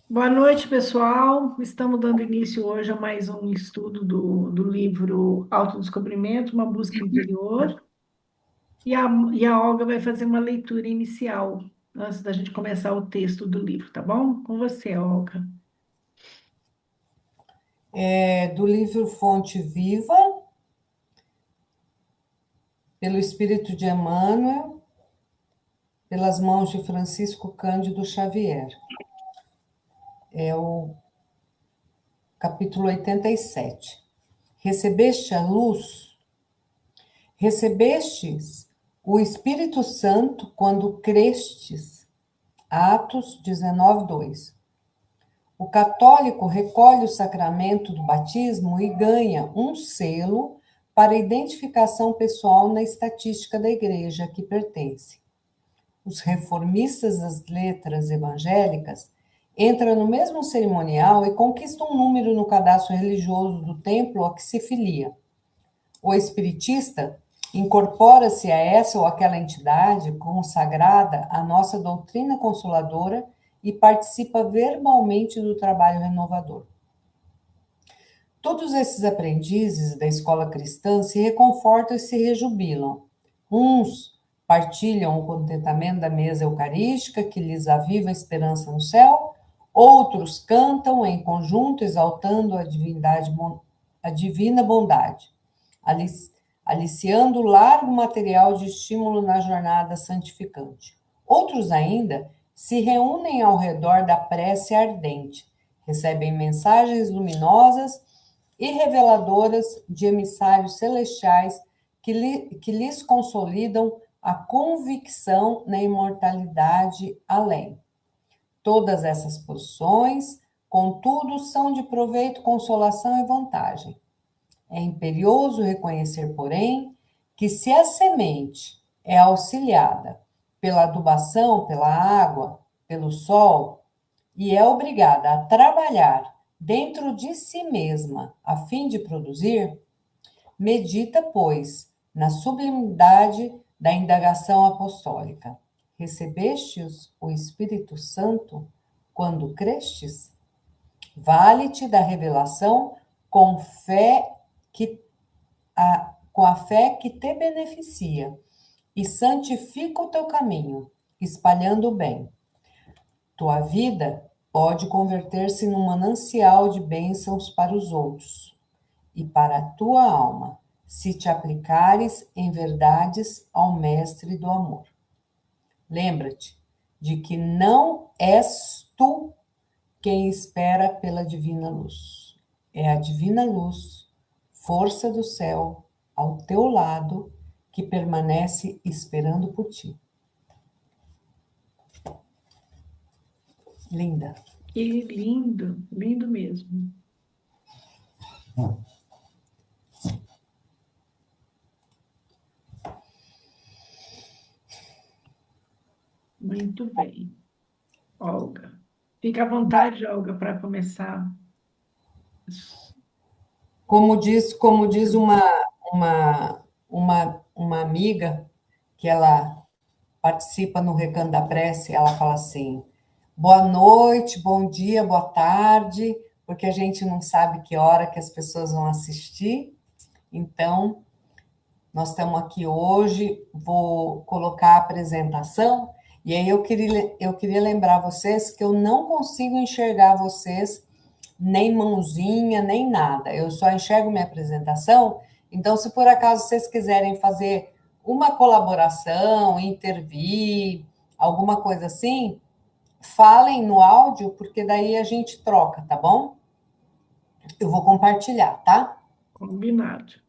Boa noite, pessoal. Estamos dando início hoje a mais um estudo do livro Autodescobrimento, uma busca interior. E a Olga vai fazer uma leitura inicial antes da gente começar o texto do livro, tá bom? Com você, Olga. Do livro Fonte Viva, pelo Espírito de Emmanuel, pelas mãos de Francisco Cândido Xavier. É o capítulo 87. Recebeste a luz? Recebestes o Espírito Santo quando crestes. Atos 19:2. O católico recolhe o sacramento do batismo e ganha um selo para identificação pessoal na estatística da igreja a que pertence. Os reformistas das letras evangélicas entram no mesmo cerimonial e conquistam um número no cadastro religioso do templo a que se filia. O espiritista incorpora-se a essa ou aquela entidade consagrada à nossa doutrina consoladora e participa verbalmente do trabalho renovador. Todos esses aprendizes da escola cristã se reconfortam e se rejubilam. Uns partilham o contentamento da mesa eucarística, que lhes aviva a esperança no céu, outros cantam em conjunto, exaltando a divina bondade, aliciando largo material de estímulo na jornada santificante. Outros ainda se reúnem ao redor da prece ardente, recebem mensagens luminosas e reveladoras de emissários celestiais que lhes consolidam a convicção na imortalidade além. Todas essas posições, contudo, são de proveito, consolação e vantagem. É imperioso reconhecer, porém, que se a semente é auxiliada pela adubação, pela água, pelo sol, e é obrigada a trabalhar dentro de si mesma a fim de produzir, medita, pois, na sublimidade da indagação apostólica. Recebestes o Espírito Santo quando crestes? Vale-te da revelação com que com a fé que te beneficia e santifica o teu caminho, espalhando o bem. Tua vida pode converter-se num manancial de bênçãos para os outros e para a tua alma, se te aplicares em verdades ao Mestre do amor. Lembra-te de que não és tu quem espera pela divina luz. É a divina luz, força do céu, ao teu lado, que permanece esperando por ti. Linda. Que lindo, lindo mesmo. Muito bem, Olga. Fica à vontade, Olga, para começar. Como diz uma amiga que ela participa no Recanto da Prece, ela fala assim: boa noite, bom dia, boa tarde, porque a gente não sabe que hora que as pessoas vão assistir. Então, nós estamos aqui hoje, vou colocar a apresentação, e aí eu queria lembrar vocês que eu não consigo enxergar vocês, nem mãozinha, nem nada. Eu só enxergo minha apresentação. Então, se por acaso vocês quiserem fazer uma colaboração, intervir, alguma coisa assim, falem no áudio, porque daí a gente troca, tá bom? Eu vou compartilhar, tá? Combinado.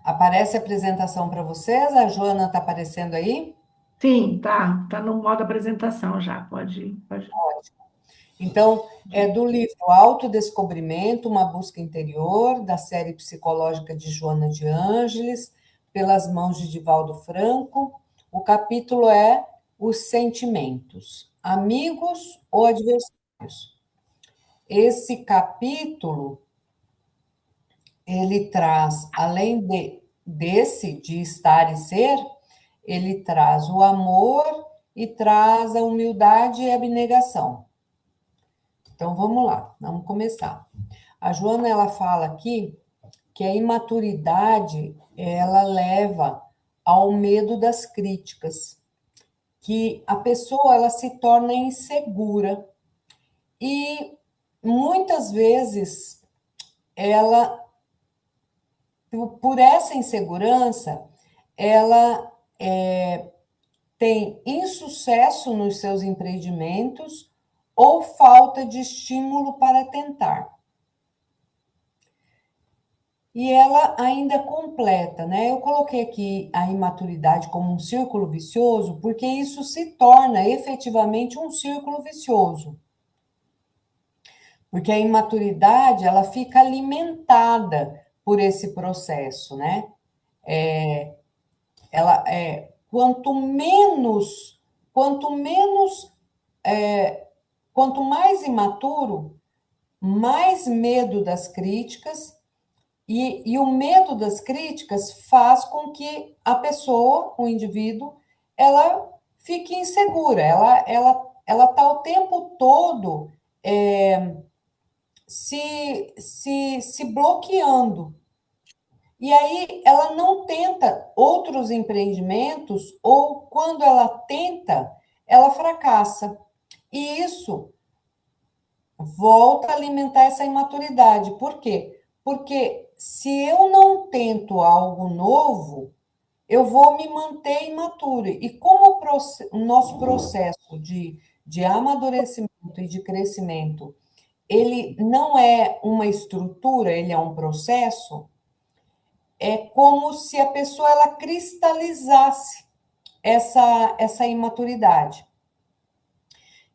Aparece a apresentação para vocês? A Joana está aparecendo aí? Sim, tá no modo apresentação já. Pode. Então, é do livro Autodescobrimento, uma busca interior, da série psicológica de Joana de Ângeles, pelas mãos de Divaldo Franco. O capítulo é Os Sentimentos, Amigos ou Adversários. Esse capítulo, ele traz, além desse, de estar e ser, ele traz o amor e traz a humildade e a abnegação. Então, vamos lá, vamos começar. A Joana, ela fala aqui que a imaturidade, ela leva ao medo das críticas, que a pessoa, ela se torna insegura e muitas vezes ela, por essa insegurança, ela tem insucesso nos seus empreendimentos ou falta de estímulo para tentar. E ela ainda completa, né? Eu coloquei aqui a imaturidade como um círculo vicioso, porque isso se torna efetivamente um círculo vicioso. Porque a imaturidade, ela fica alimentada por esse processo, né? Quanto menos, quanto mais imaturo, mais medo das críticas, e o medo das críticas faz com que a pessoa, o indivíduo, ela fique insegura, ela está o tempo todo se bloqueando. E aí ela não tenta outros empreendimentos, ou quando ela tenta, ela fracassa. E isso volta a alimentar essa imaturidade. Por quê? Porque se eu não tento algo novo, eu vou me manter imaturo. E como o nosso processo de amadurecimento e de crescimento, ele não é uma estrutura, ele é um processo, é como se a pessoa ela cristalizasse essa imaturidade.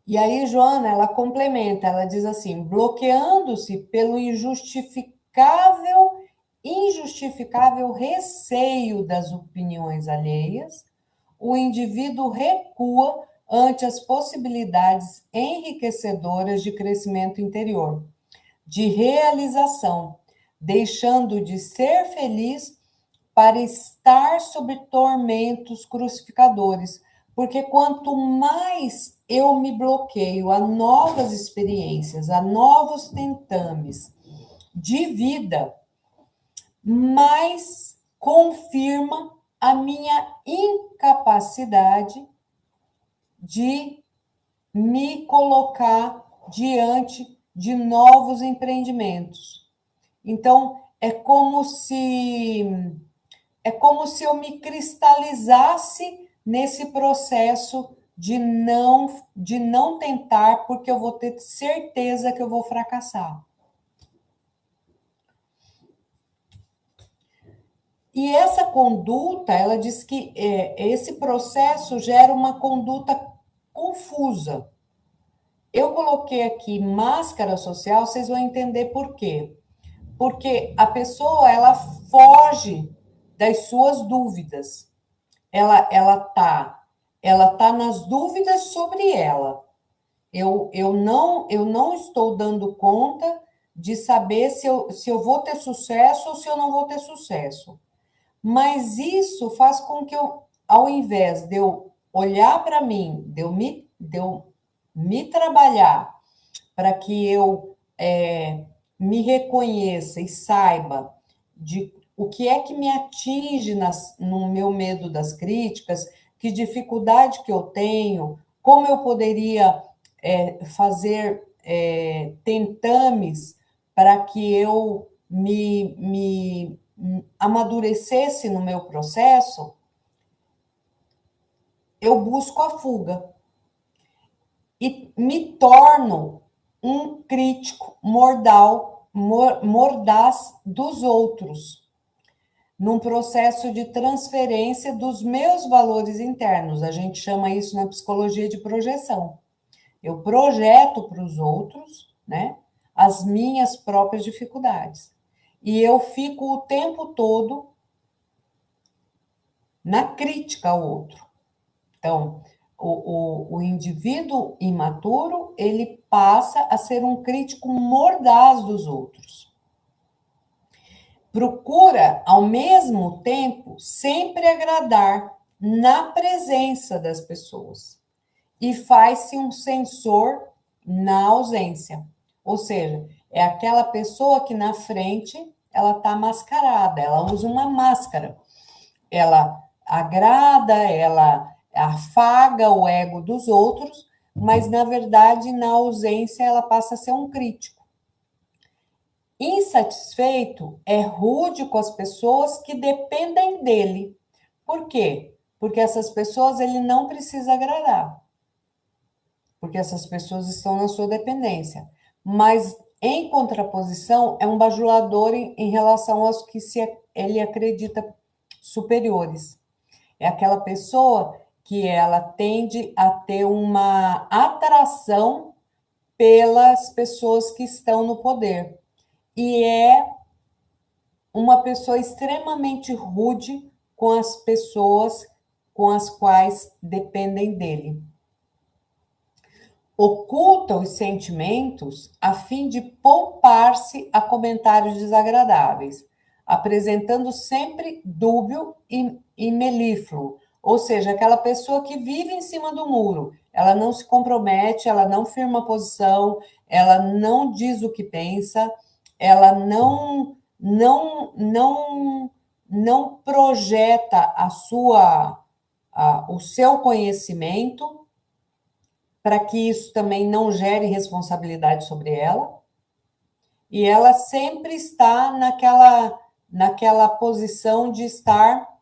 E aí, Joana, ela complementa, ela diz assim, bloqueando-se pelo injustificável receio das opiniões alheias, o indivíduo recua ante as possibilidades enriquecedoras de crescimento interior, de realização, deixando de ser feliz para estar sob tormentos crucificadores, porque quanto mais eu me bloqueio a novas experiências, a novos tentames de vida, mais confirma a minha incapacidade de me colocar diante de novos empreendimentos. Então, é como se eu me cristalizasse nesse processo de não tentar, porque eu vou ter certeza que eu vou fracassar. E essa conduta, ela diz que esse processo gera uma conduta confusa. Eu coloquei aqui máscara social, vocês vão entender por quê. Porque a pessoa, ela foge das suas dúvidas. Ela tá nas dúvidas sobre ela. Eu não estou dando conta de saber se eu vou ter sucesso ou se eu não vou ter sucesso. Mas isso faz com que eu, ao invés de eu olhar para mim, de eu me trabalhar para que eu me reconheça e saiba de o que é que me atinge no meu medo das críticas, que dificuldade que eu tenho, como eu poderia fazer tentames para que eu me amadurecesse no meu processo, eu busco a fuga e me torno um crítico mordaz dos outros, num processo de transferência dos meus valores internos. A gente chama isso na psicologia de projeção. Eu projeto para os outros, né, as minhas próprias dificuldades. E eu fico o tempo todo na crítica ao outro. Então, o indivíduo imaturo, ele passa a ser um crítico mordaz dos outros. Procura, ao mesmo tempo, sempre agradar na presença das pessoas e faz-se um censor na ausência. Ou seja, é aquela pessoa que na frente ela está mascarada, ela usa uma máscara, ela agrada, ela afaga o ego dos outros, mas na verdade, na ausência, ela passa a ser um crítico. Insatisfeito é rude com as pessoas que dependem dele. Por quê? Porque essas pessoas ele não precisa agradar. Porque essas pessoas estão na sua dependência. Mas, em contraposição, é um bajulador em relação aos que ele acredita superiores. É aquela pessoa que ela tende a ter uma atração pelas pessoas que estão no poder. E é uma pessoa extremamente rude com as pessoas com as quais dependem dele. Oculta os sentimentos a fim de poupar-se a comentários desagradáveis, apresentando sempre dúbio e melífluo, ou seja, aquela pessoa que vive em cima do muro, ela não se compromete, ela não firma posição, ela não diz o que pensa, ela não projeta o seu conhecimento para que isso também não gere responsabilidade sobre ela. E ela sempre está naquela posição de estar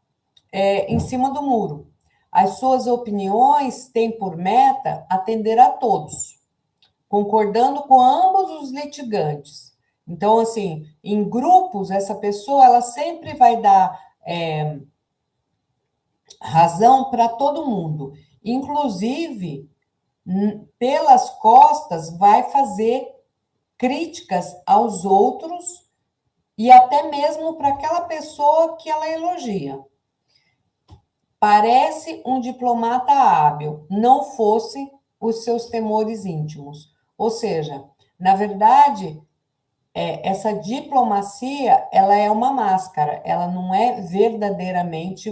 em cima do muro. As suas opiniões têm por meta atender a todos, concordando com ambos os litigantes. Então, assim, em grupos, essa pessoa ela sempre vai dar razão para todo mundo. Inclusive, pelas costas, vai fazer críticas aos outros e até mesmo para aquela pessoa que ela elogia. Parece um diplomata hábil, não fosse os seus temores íntimos. Ou seja, na verdade, essa diplomacia, ela é uma máscara, ela não é verdadeiramente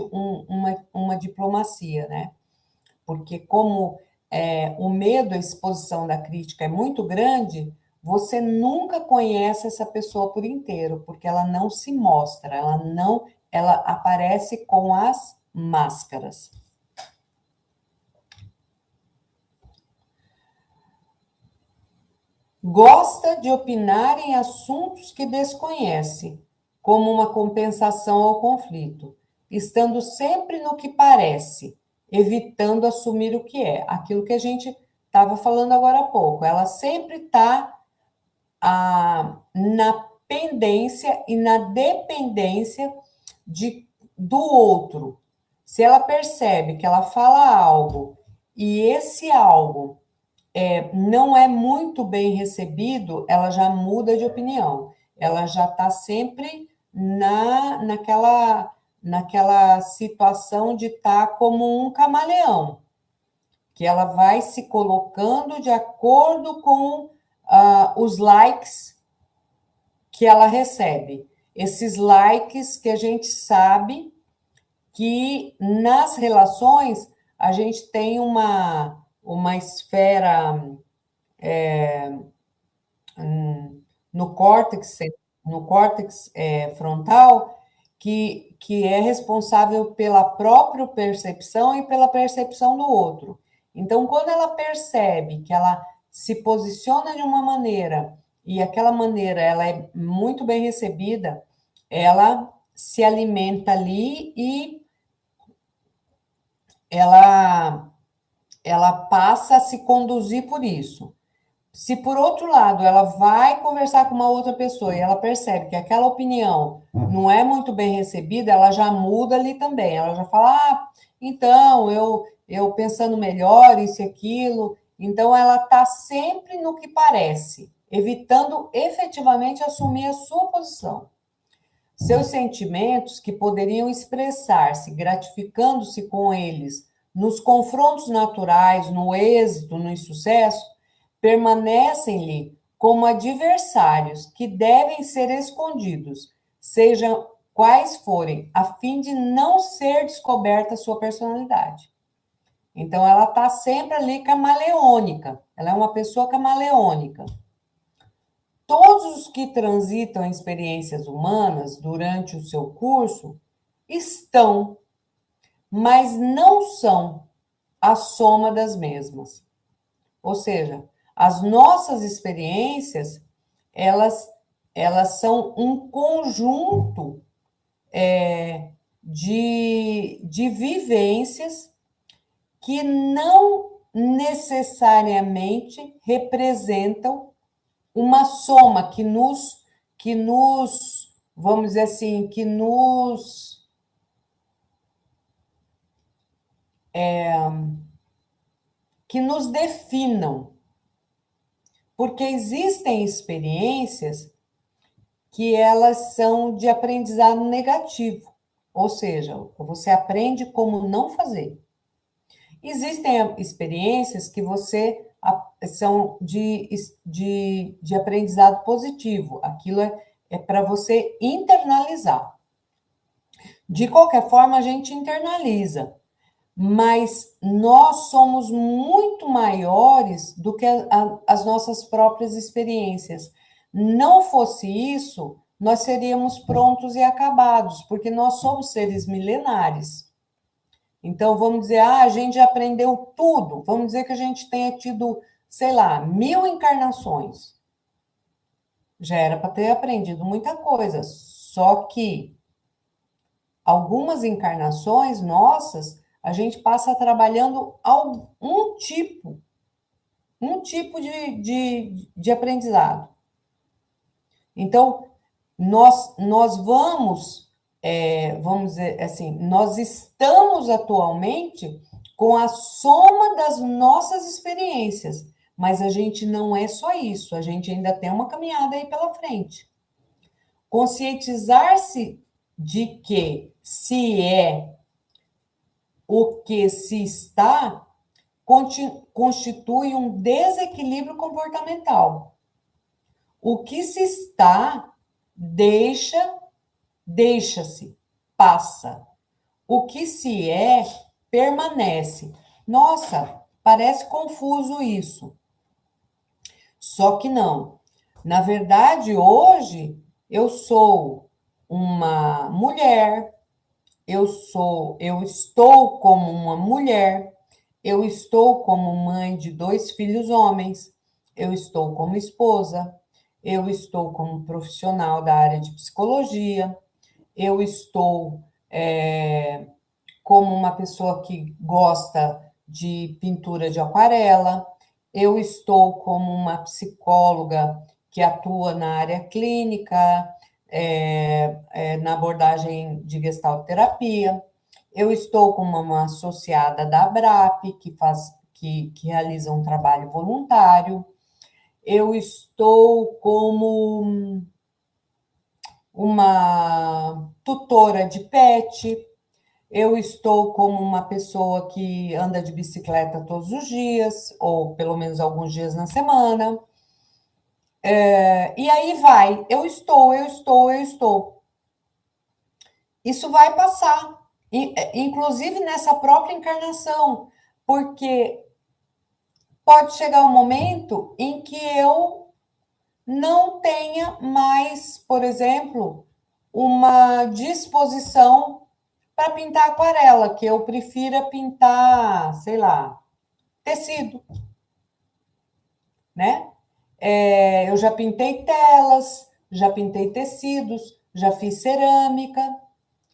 uma diplomacia, né? Porque como o medo, a exposição da crítica é muito grande, você nunca conhece essa pessoa por inteiro, porque ela não se mostra, ela aparece com as máscaras. Gosta de opinar em assuntos que desconhece, como uma compensação ao conflito, estando sempre no que parece, evitando assumir o que é. Aquilo que a gente estava falando agora há pouco. Ela sempre está na pendência e na dependência do outro. Se ela percebe que ela fala algo e esse algo não é muito bem recebido, ela já muda de opinião. Ela já está sempre naquela situação de estar como um camaleão, que ela vai se colocando de acordo com os likes que ela recebe. Esses likes que a gente sabe que nas relações a gente tem uma esfera no córtex frontal que é responsável pela própria percepção e pela percepção do outro. Então, quando ela percebe que ela se posiciona de uma maneira e aquela maneira ela é muito bem recebida, ela se alimenta ali e ela passa a se conduzir por isso. Se, por outro lado, ela vai conversar com uma outra pessoa e ela percebe que aquela opinião não é muito bem recebida, ela já muda ali também. Ela já fala, então, eu pensando melhor, isso e aquilo. Então, ela está sempre no que parece, evitando efetivamente assumir a sua posição. Seus sentimentos, que poderiam expressar-se gratificando-se com eles nos confrontos naturais, no êxito, no insucesso, permanecem-lhe como adversários que devem ser escondidos, seja quais forem, a fim de não ser descoberta a sua personalidade. Então, ela está sempre ali camaleônica, ela é uma pessoa camaleônica. Todos os que transitam em experiências humanas durante o seu curso estão, mas não são a soma das mesmas. Ou seja, as nossas experiências, elas são um conjunto de vivências que não necessariamente representam uma soma vamos dizer assim, que nos definam. Porque existem experiências que elas são de aprendizado negativo, ou seja, você aprende como não fazer. Existem experiências que são de aprendizado positivo, aquilo é para você internalizar. De qualquer forma, a gente internaliza, mas nós somos muito maiores do que as nossas próprias experiências. Não fosse isso, nós seríamos prontos e acabados, porque nós somos seres milenares. Então, vamos dizer, a gente já aprendeu tudo. Vamos dizer que a gente tenha tido, sei lá, 1000 encarnações. Já era para ter aprendido muita coisa. Só que algumas encarnações nossas, a gente passa trabalhando um tipo de aprendizado. Então, nós vamos dizer assim, nós estamos atualmente com a soma das nossas experiências, mas a gente não é só isso, a gente ainda tem uma caminhada aí pela frente. Conscientizar-se de que se é o que se está constitui um desequilíbrio comportamental. O que se está deixa-se, passa. O que se é, permanece. Nossa, parece confuso isso. Só que não. Na verdade, hoje, eu sou uma mulher, eu estou como uma mulher, eu estou como mãe de 2 filhos homens, eu estou como esposa, eu estou como profissional da área de psicologia, eu estou como uma pessoa que gosta de pintura de aquarela, eu estou como uma psicóloga que atua na área clínica, na abordagem de gestalterapia, eu estou como uma associada da ABRAP, que realiza um trabalho voluntário, eu estou como uma tutora de pet, eu estou como uma pessoa que anda de bicicleta todos os dias, ou pelo menos alguns dias na semana. E aí vai, eu estou. Isso vai passar, inclusive nessa própria encarnação, porque pode chegar um momento em que eu não tenha mais, por exemplo, uma disposição para pintar aquarela, que eu prefira pintar, sei lá, tecido, né? Eu já pintei telas, já pintei tecidos, já fiz cerâmica.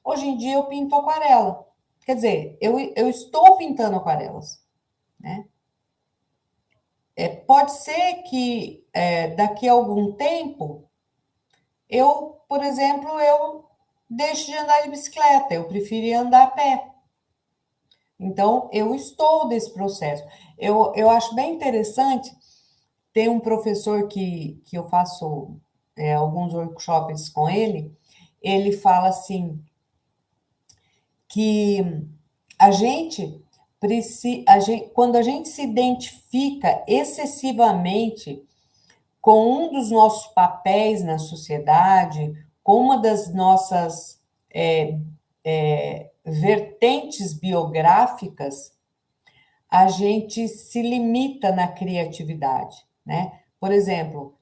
Hoje em dia eu pinto aquarela. Quer dizer, eu estou pintando aquarelas, né? Pode ser que daqui a algum tempo por exemplo, eu deixe de andar de bicicleta, eu preferia andar a pé. Então, eu estou nesse processo. Eu acho bem interessante, tem um professor que eu faço alguns workshops com ele fala assim, que quando a gente se identifica excessivamente com um dos nossos papéis na sociedade, com uma das nossas vertentes biográficas, a gente se limita na criatividade, né? Por exemplo,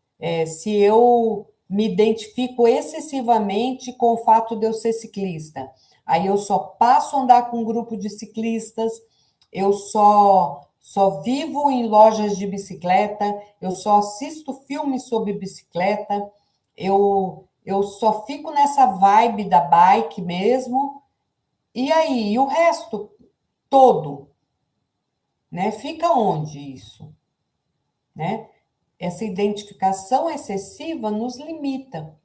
se eu me identifico excessivamente com o fato de eu ser ciclista, aí eu só passo a andar com um grupo de ciclistas, eu só vivo em lojas de bicicleta, eu só assisto filmes sobre bicicleta, eu só fico nessa vibe da bike mesmo, e aí, e o resto todo, né? Fica onde isso, né? Essa identificação excessiva nos limita.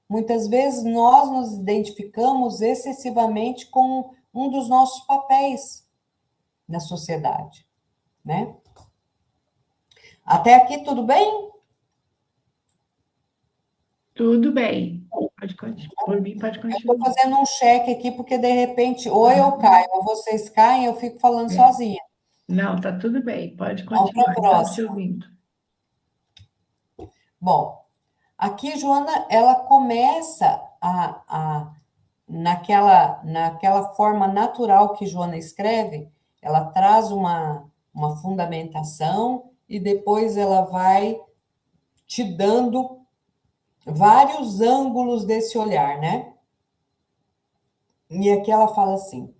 Muitas vezes nós nos identificamos excessivamente com um dos nossos papéis na sociedade, né? Até aqui tudo bem? Tudo bem. Pode continuar. Por mim, pode Estou continuar. fazendo um cheque aqui porque de repente ou eu Aham. caio ou vocês caem, eu fico falando É. sozinha. Não, tá tudo bem. Pode Vamos para a continuar. Estamos te próxima. ouvindo. Bom, aqui, Joana, ela começa naquela forma natural que Joana escreve, ela traz uma fundamentação e depois ela vai te dando vários ângulos desse olhar, né? E aqui ela fala assim: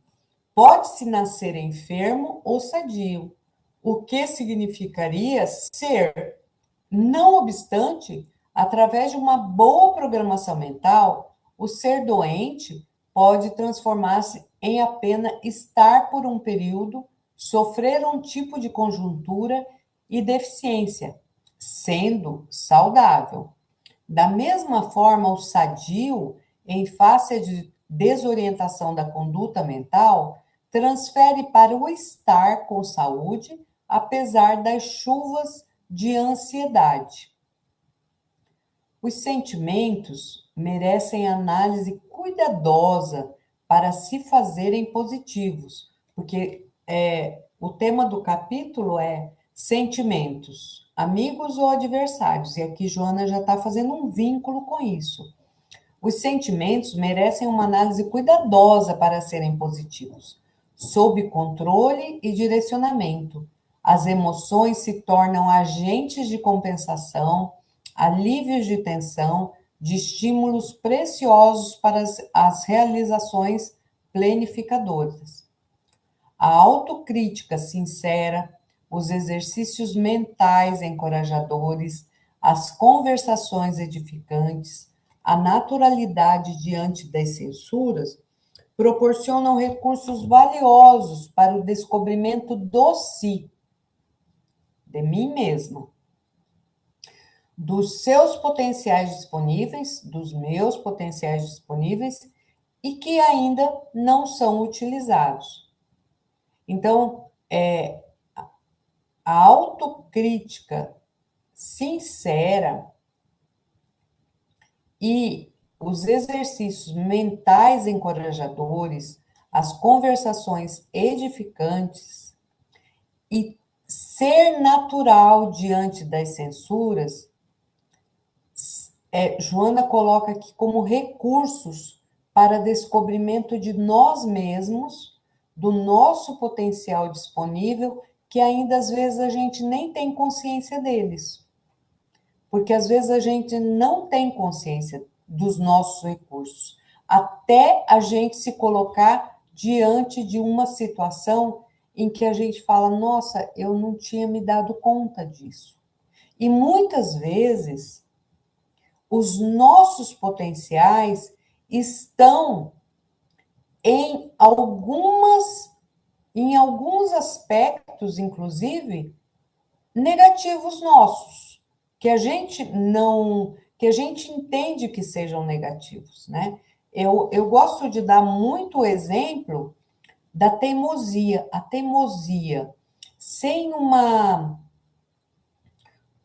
pode-se nascer enfermo ou sadio, o que significaria ser. Não obstante, através de uma boa programação mental, o ser doente pode transformar-se em apenas estar por um período, sofrer um tipo de conjuntura e deficiência, sendo saudável. Da mesma forma, o sadio, em face de desorientação da conduta mental, transfere para o estar com saúde, apesar das chuvas de ansiedade. Os sentimentos merecem análise cuidadosa para se fazerem positivos, porque o tema do capítulo é sentimentos, amigos ou adversários, e aqui Joana já está fazendo um vínculo com isso. Os sentimentos merecem uma análise cuidadosa para serem positivos, sob controle e direcionamento. As emoções se tornam agentes de compensação, alívios de tensão, de estímulos preciosos para as realizações planificadoras. A autocrítica sincera, os exercícios mentais encorajadores, as conversações edificantes, a naturalidade diante das censuras proporcionam recursos valiosos para o descobrimento do si, de mim mesma, dos seus potenciais disponíveis, dos meus potenciais disponíveis e que ainda não são utilizados. Então, a autocrítica sincera e os exercícios mentais encorajadores, as conversações edificantes e ser natural diante das censuras, Joana coloca aqui como recursos para descobrimento de nós mesmos, do nosso potencial disponível, que ainda às vezes a gente nem tem consciência deles. Porque às vezes a gente não tem consciência dos nossos recursos, até a gente se colocar diante de uma situação em que a gente fala: nossa, eu não tinha me dado conta disso. E muitas vezes os nossos potenciais estão em alguns aspectos, inclusive, negativos nossos, que a gente não, que a gente entende que sejam negativos, né? Eu gosto de dar muito exemplo da teimosia. A teimosia, sem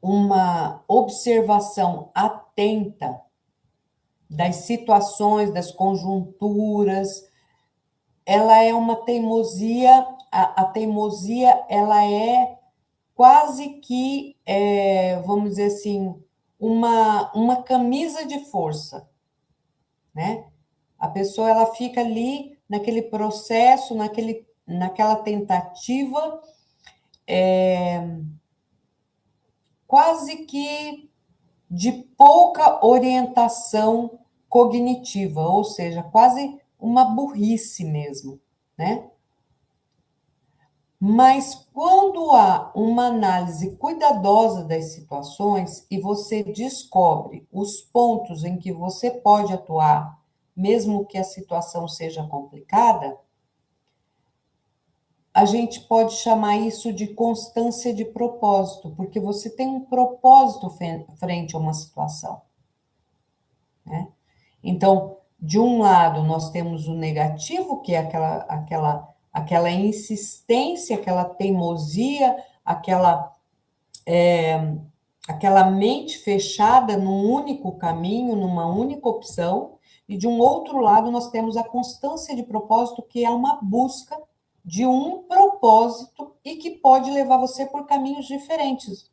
uma observação atenta das situações, das conjunturas, ela é uma teimosia, a teimosia, ela é quase que, vamos dizer assim, uma camisa de força, né? A pessoa ela fica ali naquele processo, naquela tentativa, quase que de pouca orientação cognitiva, ou seja, quase uma burrice mesmo, né? Mas quando há uma análise cuidadosa das situações e você descobre os pontos em que você pode atuar, mesmo que a situação seja complicada, a gente pode chamar isso de constância de propósito, porque você tem um propósito frente a uma situação, né? Então, de um lado, nós temos o negativo, que é aquela insistência, aquela teimosia, aquela mente fechada num único caminho, numa única opção, e de um outro lado, nós temos a constância de propósito, que é uma busca de um propósito e que pode levar você por caminhos diferentes,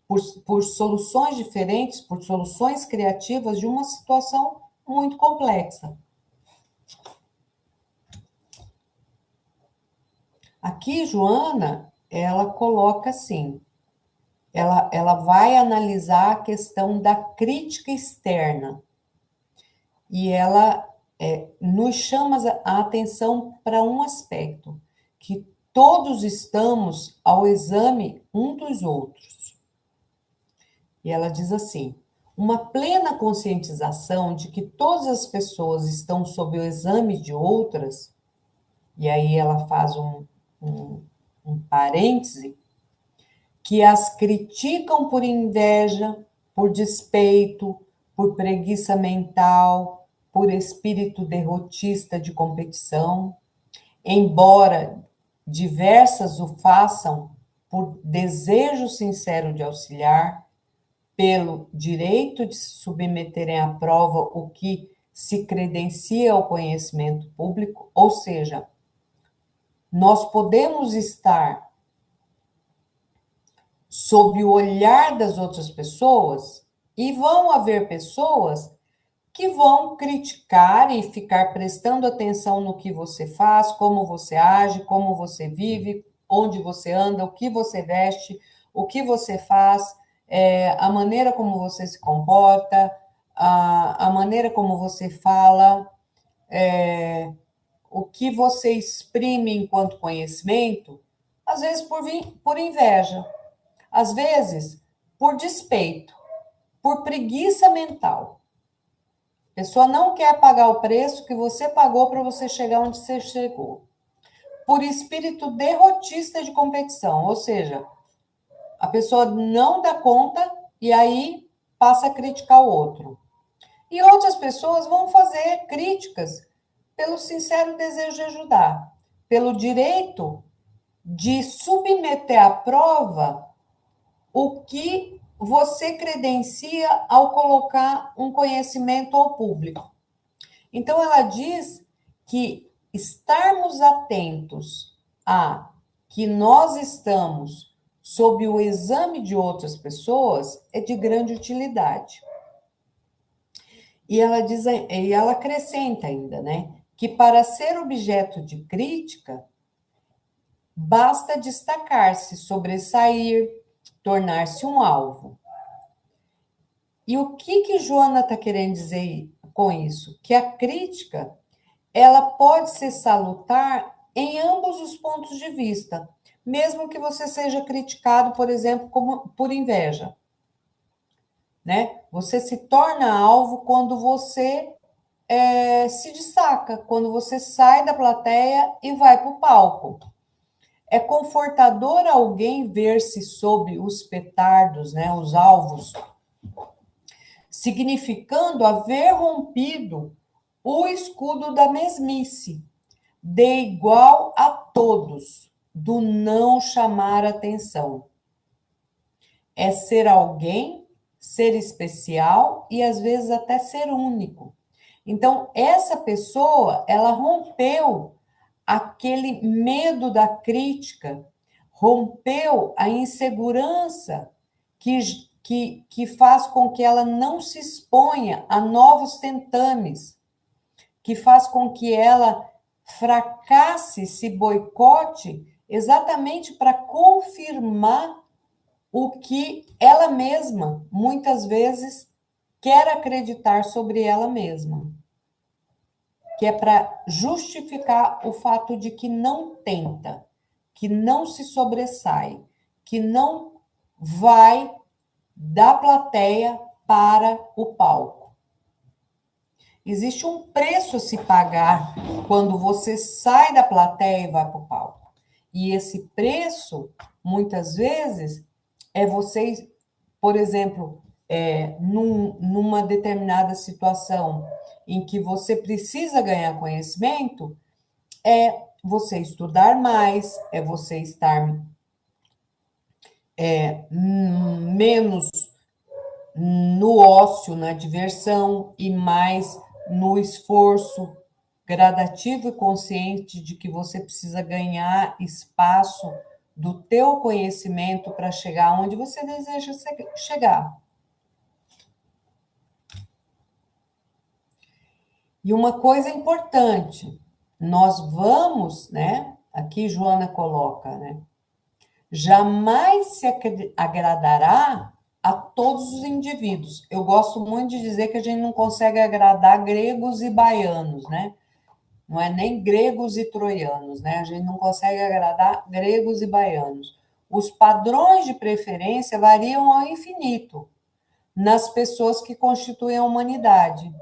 por soluções diferentes, por soluções criativas de uma situação muito complexa. Aqui, Joana, ela coloca assim, ela vai analisar a questão da crítica externa e ela nos chama a atenção para um aspecto, que todos estamos ao exame um dos outros. E ela diz assim, uma plena conscientização de que todas as pessoas estão sob o exame de outras, e aí ela faz um parêntese, que as criticam por inveja, por despeito, por preguiça mental, por espírito derrotista de competição, embora diversas o façam por desejo sincero de auxiliar, pelo direito de se submeterem à prova o que se credencia ao conhecimento público, ou seja, nós podemos estar sob o olhar das outras pessoas e vão haver pessoas que vão criticar e ficar prestando atenção no que você faz, como você age, como você vive, onde você anda, o que você veste, o que você faz, a maneira como você se comporta, a maneira como você fala, o que você exprime enquanto conhecimento, às vezes por inveja, às vezes por despeito, por preguiça mental. A pessoa não quer pagar o preço que você pagou para você chegar onde você chegou. Por espírito derrotista de competição, ou seja, a pessoa não dá conta e aí passa a criticar o outro. E outras pessoas vão fazer críticas pelo sincero desejo de ajudar, pelo direito de submeter à prova o que você credencia ao colocar um conhecimento ao público. Então, ela diz que estarmos atentos a que nós estamos sob o exame de outras pessoas é de grande utilidade. E ela acrescenta ainda, né, que para ser objeto de crítica, basta destacar-se, sobressair, tornar-se um alvo. E o que Joana está querendo dizer com isso? Que a crítica, ela pode ser salutar em ambos os pontos de vista, mesmo que você seja criticado, por exemplo, por inveja, né? Você se torna alvo quando você se destaca, quando você sai da plateia e vai para o palco. É confortador alguém ver-se sob os petardos, né, os alvos, significando haver rompido o escudo da mesmice, de igual a todos, do não chamar atenção. É ser alguém, ser especial e às vezes até ser único. Então, essa pessoa, ela rompeu aquele medo da crítica, rompeu a insegurança que faz com que ela não se exponha a novos tentames, que faz com que ela fracasse, se boicote, exatamente para confirmar o que ela mesma, muitas vezes, quer acreditar sobre ela mesma, que é para justificar o fato de que não tenta, que não se sobressai, que não vai da plateia para o palco. Existe um preço a se pagar quando você sai da plateia e vai para o palco. E esse preço, muitas vezes, é você, por exemplo, numa determinada situação em que você precisa ganhar conhecimento, é você estudar mais, é você estar menos no ócio, na diversão e mais no esforço gradativo e consciente de que você precisa ganhar espaço do teu conhecimento para chegar onde você deseja chegar. E uma coisa importante, nós vamos, né? Aqui Joana coloca, né? Jamais se agradará a todos os indivíduos. Eu gosto muito de dizer que a gente não consegue agradar gregos e baianos, né? Não é nem gregos e troianos, né? A gente não consegue agradar gregos e baianos. Os padrões de preferência variam ao infinito nas pessoas que constituem a humanidade.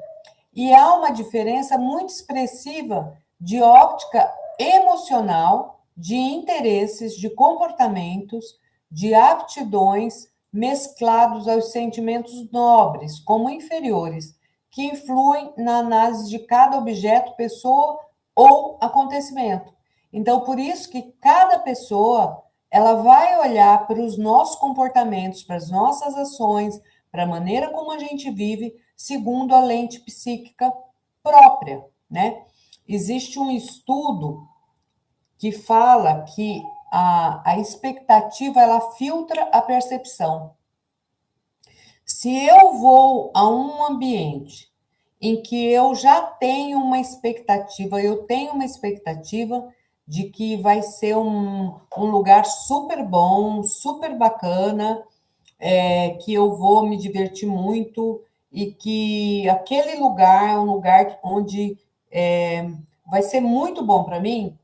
E há uma diferença muito expressiva de óptica emocional, de interesses, de comportamentos, de aptidões mesclados aos sentimentos nobres, como inferiores, que influem na análise de cada objeto, pessoa ou acontecimento. Então, por isso que cada pessoa ela vai olhar para os nossos comportamentos, para as nossas ações, para a maneira como a gente vive, segundo a lente psíquica própria, né? Existe um estudo que fala que a expectativa ela filtra a percepção. Se eu vou a um ambiente em que eu já tenho uma expectativa, eu tenho uma expectativa de que vai ser um lugar super bom, super bacana, que eu vou me divertir muito e que aquele lugar é um lugar onde vai ser muito bom para mim,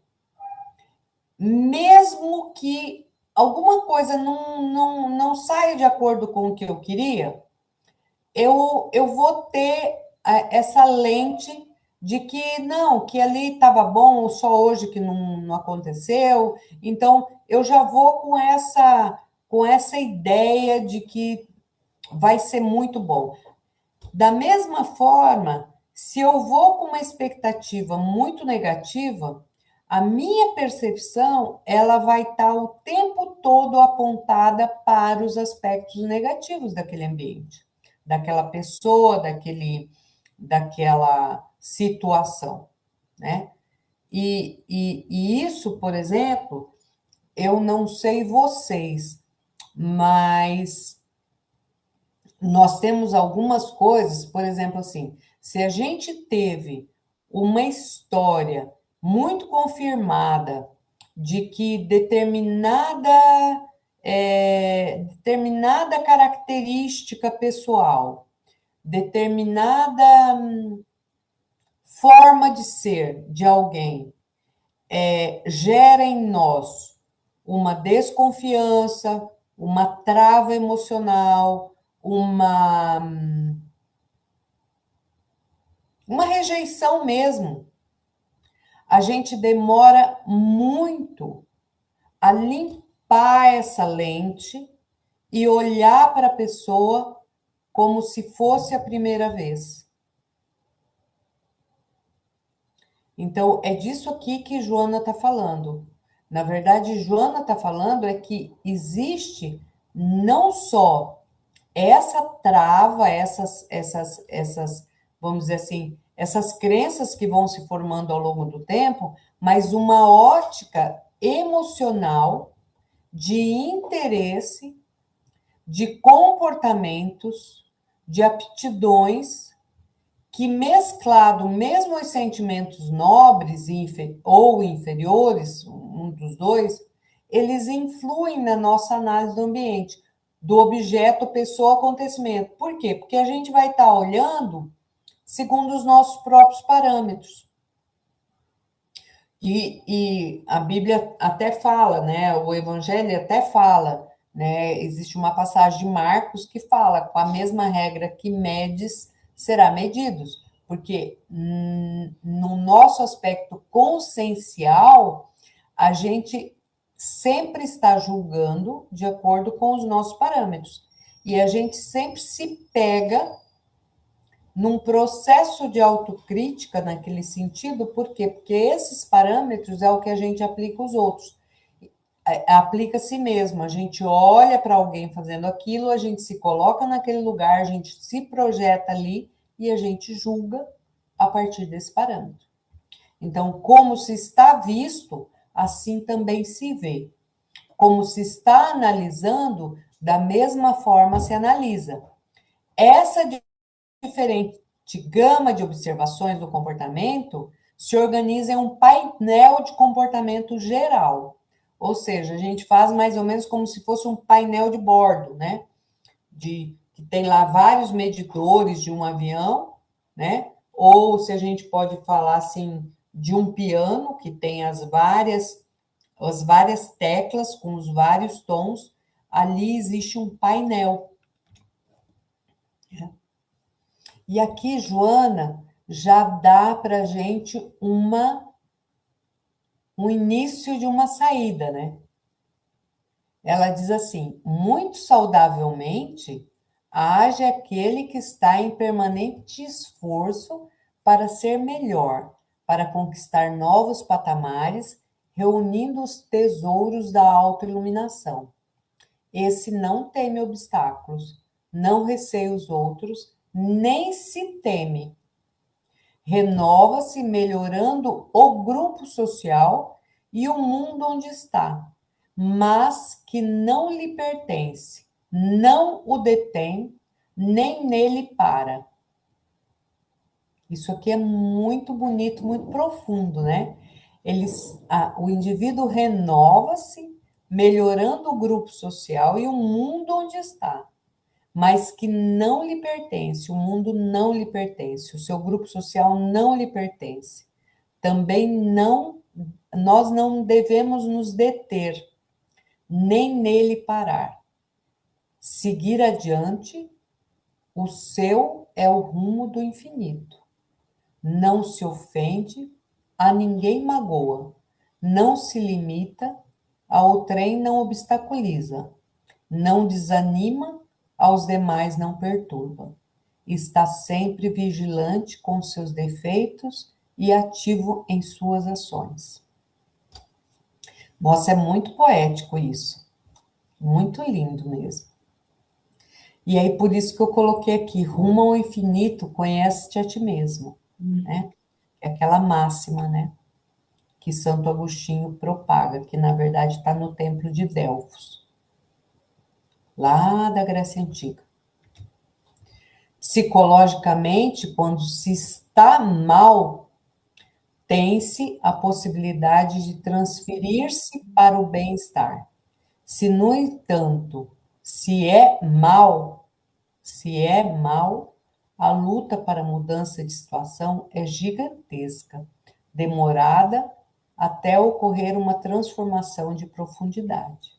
mesmo que alguma coisa não saia de acordo com o que eu queria, eu vou ter essa lente de que não, que ali estava bom, só hoje que não aconteceu. Então, eu já vou com essa ideia de que vai ser muito bom. Da mesma forma, se eu vou com uma expectativa muito negativa, a minha percepção ela vai estar o tempo todo apontada para os aspectos negativos daquele ambiente, daquela pessoa, daquela situação, né? E isso, por exemplo, eu não sei vocês, mas nós temos algumas coisas, por exemplo, assim, se a gente teve uma história muito confirmada de que determinada característica pessoal, determinada forma de ser de alguém gera em nós uma desconfiança, uma trava emocional, uma rejeição mesmo. A gente demora muito a limpar essa lente e olhar para a pessoa como se fosse a primeira vez. Então, é disso aqui que Joana está falando. Na verdade, Joana está falando é que existe não só essa trava, vamos dizer assim, essas crenças que vão se formando ao longo do tempo, mas uma ótica emocional de interesse, de comportamentos, de aptidões que mesclado, mesmo os sentimentos nobres ou inferiores, um dos dois, eles influem na nossa análise do ambiente, do objeto, pessoa, acontecimento. Por quê? Porque a gente vai estar olhando segundo os nossos próprios parâmetros. E a Bíblia até fala, né? O Evangelho até fala, né? Existe uma passagem de Marcos que fala: com a mesma regra que medes, será medidos. Porque no nosso aspecto consciencial, a gente sempre está julgando de acordo com os nossos parâmetros. E a gente sempre se pega num processo de autocrítica naquele sentido, por quê? Porque esses parâmetros é o que a gente aplica os outros. Aplica a si mesmo, a gente olha para alguém fazendo aquilo, a gente se coloca naquele lugar, a gente se projeta ali e a gente julga a partir desse parâmetro. Então, como se está visto, assim também se vê. Como se está analisando, da mesma forma se analisa. Essa diferente gama de observações do comportamento se organiza em um painel de comportamento geral. Ou seja, a gente faz mais ou menos como se fosse um painel de bordo, né? Que tem lá vários medidores de um avião, né? Ou se a gente pode falar assim, de um piano que tem as várias teclas com os vários tons, ali existe um painel. E aqui, Joana, já dá para a gente um início de uma saída, né? Ela diz assim: muito saudavelmente age aquele que está em permanente esforço para ser melhor, para conquistar novos patamares, reunindo os tesouros da autoiluminação. Esse não teme obstáculos, não receia os outros, nem se teme. Renova-se melhorando o grupo social e o mundo onde está, mas que não lhe pertence, não o detém, nem nele para. Isso aqui é muito bonito, muito profundo, né? O indivíduo renova-se, melhorando o grupo social e o mundo onde está, mas que não lhe pertence, o mundo não lhe pertence, o seu grupo social não lhe pertence. Também nós não devemos nos deter, nem nele parar. Seguir adiante, o seu é o rumo do infinito. Não se ofende, a ninguém magoa, não se limita, ao trem não obstaculiza, não desanima, aos demais não perturba. Está sempre vigilante com seus defeitos e ativo em suas ações. Nossa, é muito poético isso. Muito lindo mesmo. E aí, por isso que eu coloquei aqui, rumo ao infinito, conhece-te a ti mesmo. Né? É aquela máxima, né? Que Santo Agostinho propaga, que na verdade está no Templo de Delfos, lá da Grécia Antiga. Psicologicamente, quando se está mal, tem-se a possibilidade de transferir-se para o bem-estar. Se, no entanto, se é mal, a luta para a mudança de situação é gigantesca, demorada até ocorrer uma transformação de profundidade.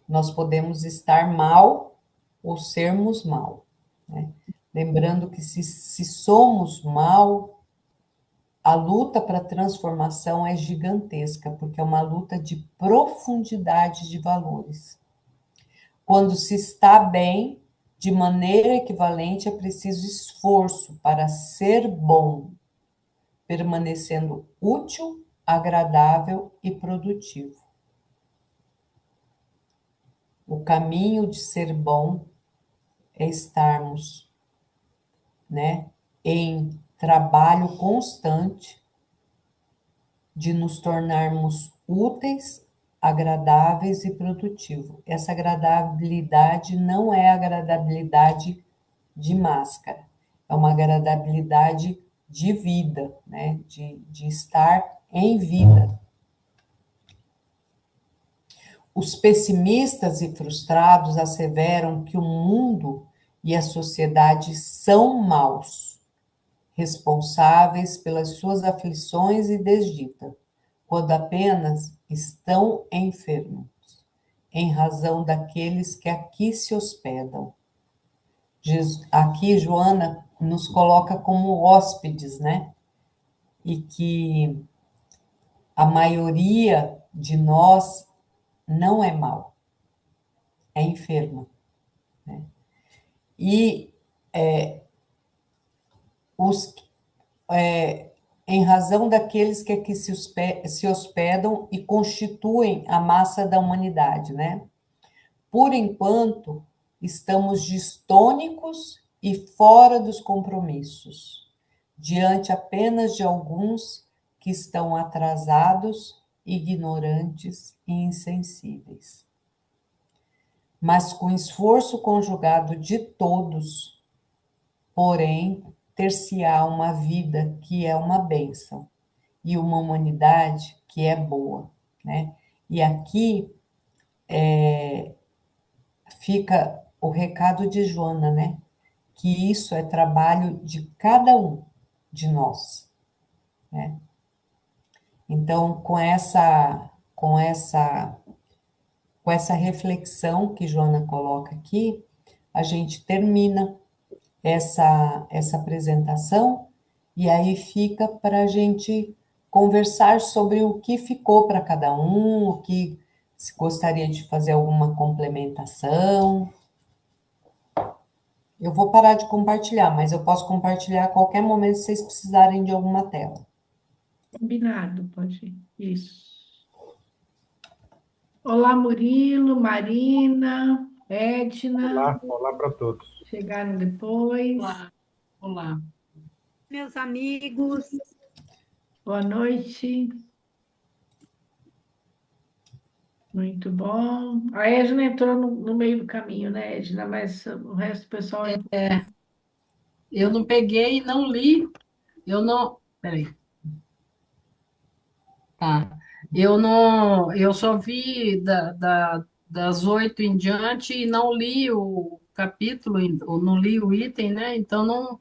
Nós podemos estar mal ou sermos mal, né? Lembrando que se somos mal, a luta para a transformação é gigantesca, porque é uma luta de profundidade de valores. Quando se está bem, de maneira equivalente, é preciso esforço para ser bom, permanecendo útil, agradável e produtivo. O caminho de ser bom é estarmos, né, em trabalho constante de nos tornarmos úteis, agradáveis e produtivos. Essa agradabilidade não é agradabilidade de máscara, é uma agradabilidade de vida, né? De estar em vida. Os pessimistas e frustrados asseveram que o mundo e a sociedade são maus, responsáveis pelas suas aflições e desdita, quando apenas estão enfermos, em razão daqueles que aqui se hospedam. Aqui, Joana nos coloca como hóspedes, né? E que a maioria de nós não é mal, é enferma. E os, em razão daqueles que aqui se hospedam e constituem a massa da humanidade, né? Por enquanto, estamos distônicos e fora dos compromissos, diante apenas de alguns que estão atrasados, ignorantes e insensíveis. Mas com esforço conjugado de todos, porém, ter-se-á uma vida que é uma bênção e uma humanidade que é boa, né? E aqui fica o recado de Joana, né? Que isso é trabalho de cada um de nós, né? Então, com essa reflexão que Joana coloca aqui, a gente termina essa apresentação e aí fica para a gente conversar sobre o que ficou para cada um, o que se gostaria de fazer alguma complementação. Eu vou parar de compartilhar, mas eu posso compartilhar a qualquer momento se vocês precisarem de alguma tela. Combinado, pode ir. Isso. Olá, Murilo, Marina, Edna, Olá, olá para todos. chegaram depois. Olá, olá. Meus amigos, Boa noite. Muito bom. A Edna entrou no meio do caminho, né, Edna? Mas o resto do pessoal entrou. eu não peguei, não li, eu não. Peraí, tá. Eu não, eu só vi das 8 em diante e não li o capítulo, ou não li o item, né? Então não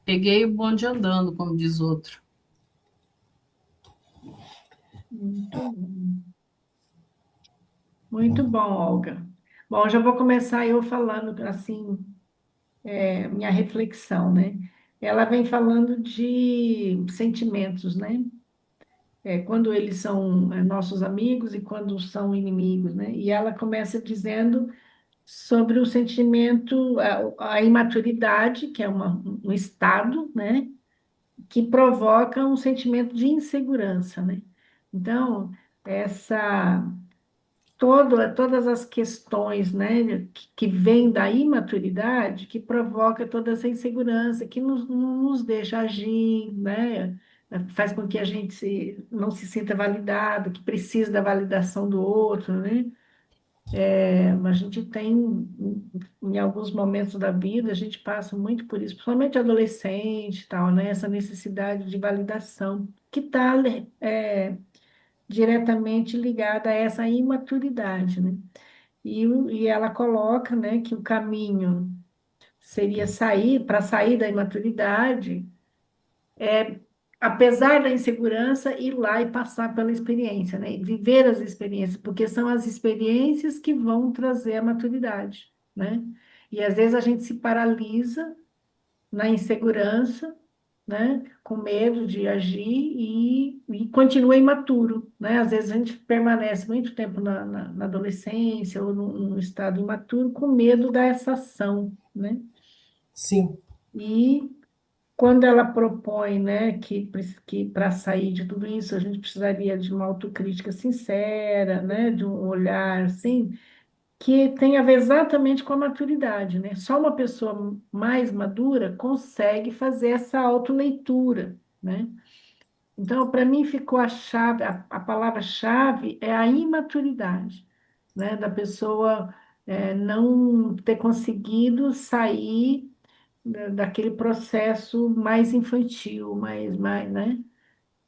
peguei o bonde andando, como diz outro. Muito bom. Muito bom, Olga. Bom, já vou começar eu falando assim, minha reflexão, né? Ela vem falando de sentimentos, né? Quando eles são nossos amigos e quando são inimigos, né? E ela começa dizendo sobre o sentimento, a imaturidade, que é um estado, né? Que provoca um sentimento de insegurança, né? Então, essa todas as questões, né, que vêm da imaturidade, que provoca toda essa insegurança, que não nos deixa agir, né, faz com que a gente não se sinta validado, que precisa da validação do outro, né? A gente tem, em alguns momentos da vida, a gente passa muito por isso, principalmente adolescente e tal, né? Essa necessidade de validação, que está diretamente ligada a essa imaturidade, né? E ela coloca, né, que o caminho seria sair da imaturidade, apesar da insegurança, ir lá e passar pela experiência, né? E viver as experiências, porque são as experiências que vão trazer a maturidade, né? E às vezes a gente se paralisa na insegurança, né? Com medo de agir e continua imaturo, né? Às vezes a gente permanece muito tempo na adolescência ou no estado imaturo com medo dessa ação, né? Sim, E quando ela propõe, né, que para sair de tudo isso a gente precisaria de uma autocrítica sincera, né, de um olhar assim, que tem a ver exatamente com a maturidade, né? Só uma pessoa mais madura consegue fazer essa autoleitura, né? Então, para mim ficou a chave, a palavra-chave é a imaturidade, né? Da pessoa não ter conseguido sair daquele processo mais infantil, né?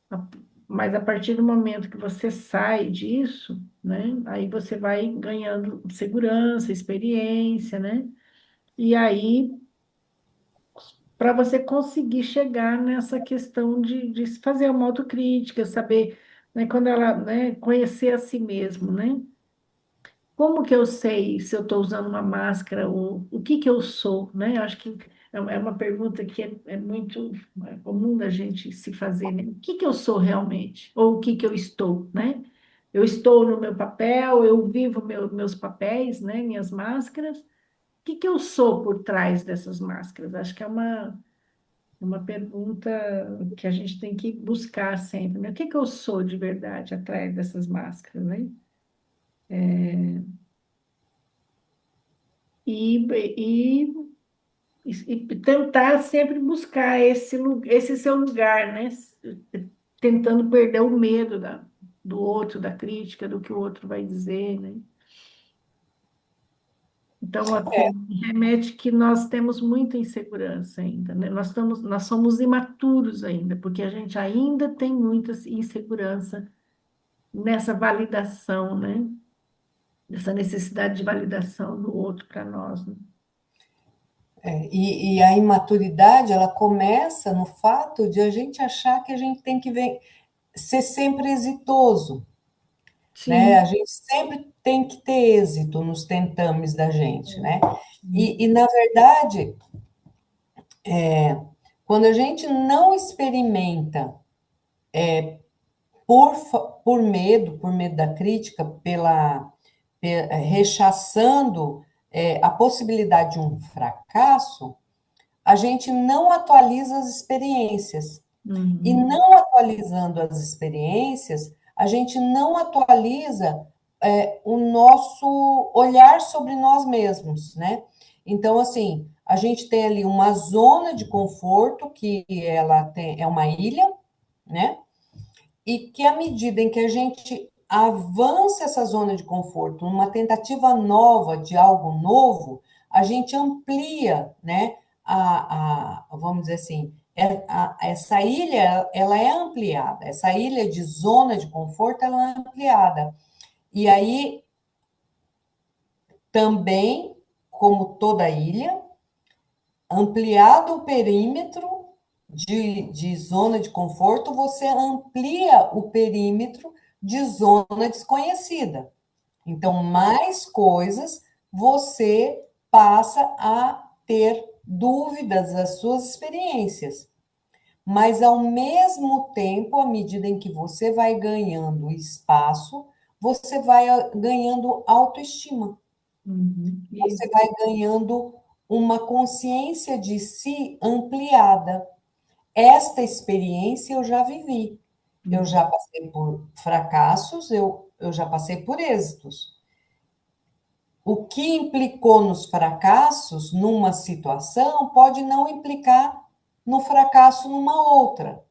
A- Mas a partir do momento que você sai disso, né? Aí você vai ganhando segurança, experiência, né? E aí, para você conseguir chegar nessa questão de fazer uma autocrítica, saber, né, quando ela, né, conhecer a si mesmo, né? Como que eu sei se eu estou usando uma máscara, ou o que que eu sou, né? Eu acho que é uma pergunta que é muito comum da gente se fazer, né? O que que eu sou realmente? Ou o que que eu estou, né? Eu estou no meu papel, eu vivo meus papéis, né? Minhas máscaras. O que que eu sou por trás dessas máscaras? Acho que é uma pergunta que a gente tem que buscar sempre, né? O que que eu sou de verdade atrás dessas máscaras, né? E, e e tentar sempre buscar esse seu lugar, né? Tentando perder o medo do outro, da crítica, do que o outro vai dizer, né? Então, assim, remete que nós temos muita insegurança ainda, né? Nós somos imaturos ainda, porque a gente ainda tem muita insegurança nessa validação, né? Nessa necessidade de validação do outro para nós, né? E a imaturidade, ela começa no fato de a gente achar que a gente tem que ser sempre exitoso, né? A Sim. gente sempre tem que ter êxito nos tentames da gente, É. né? Na verdade, quando a gente não experimenta por medo da crítica, rechaçando a possibilidade de um fracasso, a gente não atualiza as experiências. E Uhum. não atualizando as experiências, a gente não atualiza o nosso olhar sobre nós mesmos, né? Então, assim, a gente tem ali uma zona de conforto que é uma ilha, né? E que à medida em que a gente avança essa zona de conforto, numa tentativa nova de algo novo, a gente amplia, né? Vamos dizer assim, essa ilha, ela é ampliada, essa ilha de zona de conforto, ela é ampliada. E aí, também, como toda ilha, ampliado o perímetro de zona de conforto, você amplia o perímetro de zona desconhecida. Então, mais coisas você passa a ter dúvidas das suas experiências. Mas, ao mesmo tempo, à medida em que você vai ganhando espaço, você vai ganhando autoestima. Uhum. Você vai ganhando uma consciência de si ampliada. Esta experiência eu já vivi. Eu Uhum. já passei por fracassos, eu já passei por êxitos. O que implicou nos fracassos numa situação pode não implicar no fracasso numa outra.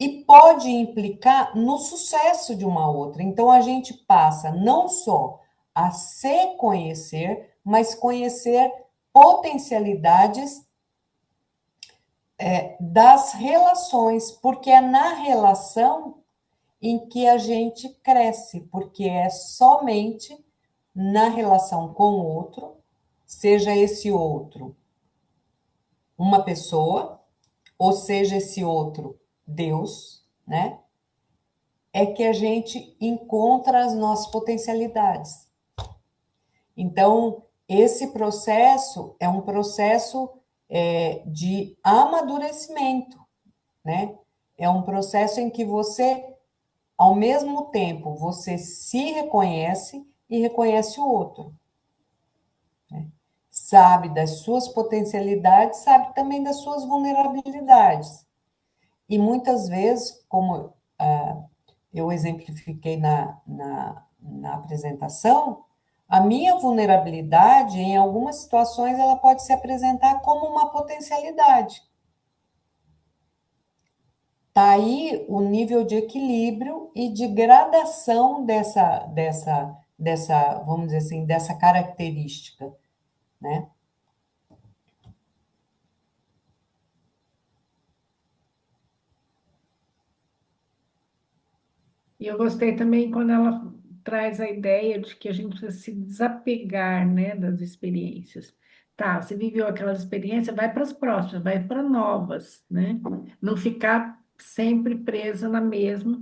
E pode implicar no sucesso de uma outra. Então, a gente passa não só a se conhecer, mas conhecer potencialidades das relações, porque é na relação em que a gente cresce, porque é somente na relação com o outro, seja esse outro uma pessoa, ou seja esse outro Deus, né? É que a gente encontra as nossas potencialidades. Então, esse processo é um processo de amadurecimento, né? É um processo em que você, ao mesmo tempo, você se reconhece e reconhece o outro. Sabe das suas potencialidades, sabe também das suas vulnerabilidades. E muitas vezes, como eu exemplifiquei na apresentação, a minha vulnerabilidade, em algumas situações, ela pode se apresentar como uma potencialidade. Está aí o nível de equilíbrio e de gradação vamos dizer assim, dessa característica, né? E eu gostei também quando ela traz a ideia de que a gente precisa se desapegar, né, das experiências. Tá, você viveu aquela experiência, vai para as próximas, vai para novas, né? Não ficar sempre presa na mesma,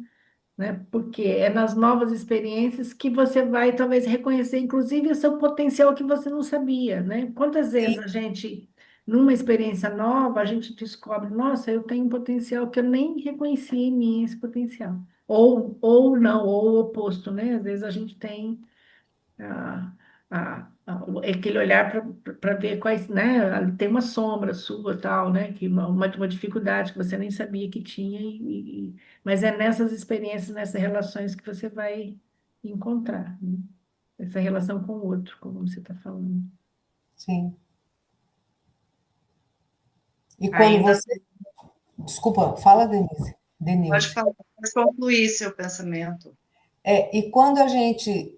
né? Porque é nas novas experiências que você vai talvez reconhecer, inclusive, o seu potencial que você não sabia, né? Quantas vezes a gente, numa experiência nova, a gente descobre, nossa, eu tenho um potencial que eu nem reconhecia em mim esse potencial. Ou não, ou o oposto, né? Às vezes a gente tem aquele olhar para ver quais, né? Ali tem uma sombra sua, tal, né? Que uma dificuldade que você nem sabia que tinha, mas é nessas experiências, nessas relações que você vai encontrar, né? Essa relação com o outro, como você está falando. Sim. E quando Ainda você... Desculpa, fala, Denise. pode Denilce. falar, pode concluir seu pensamento. E quando a gente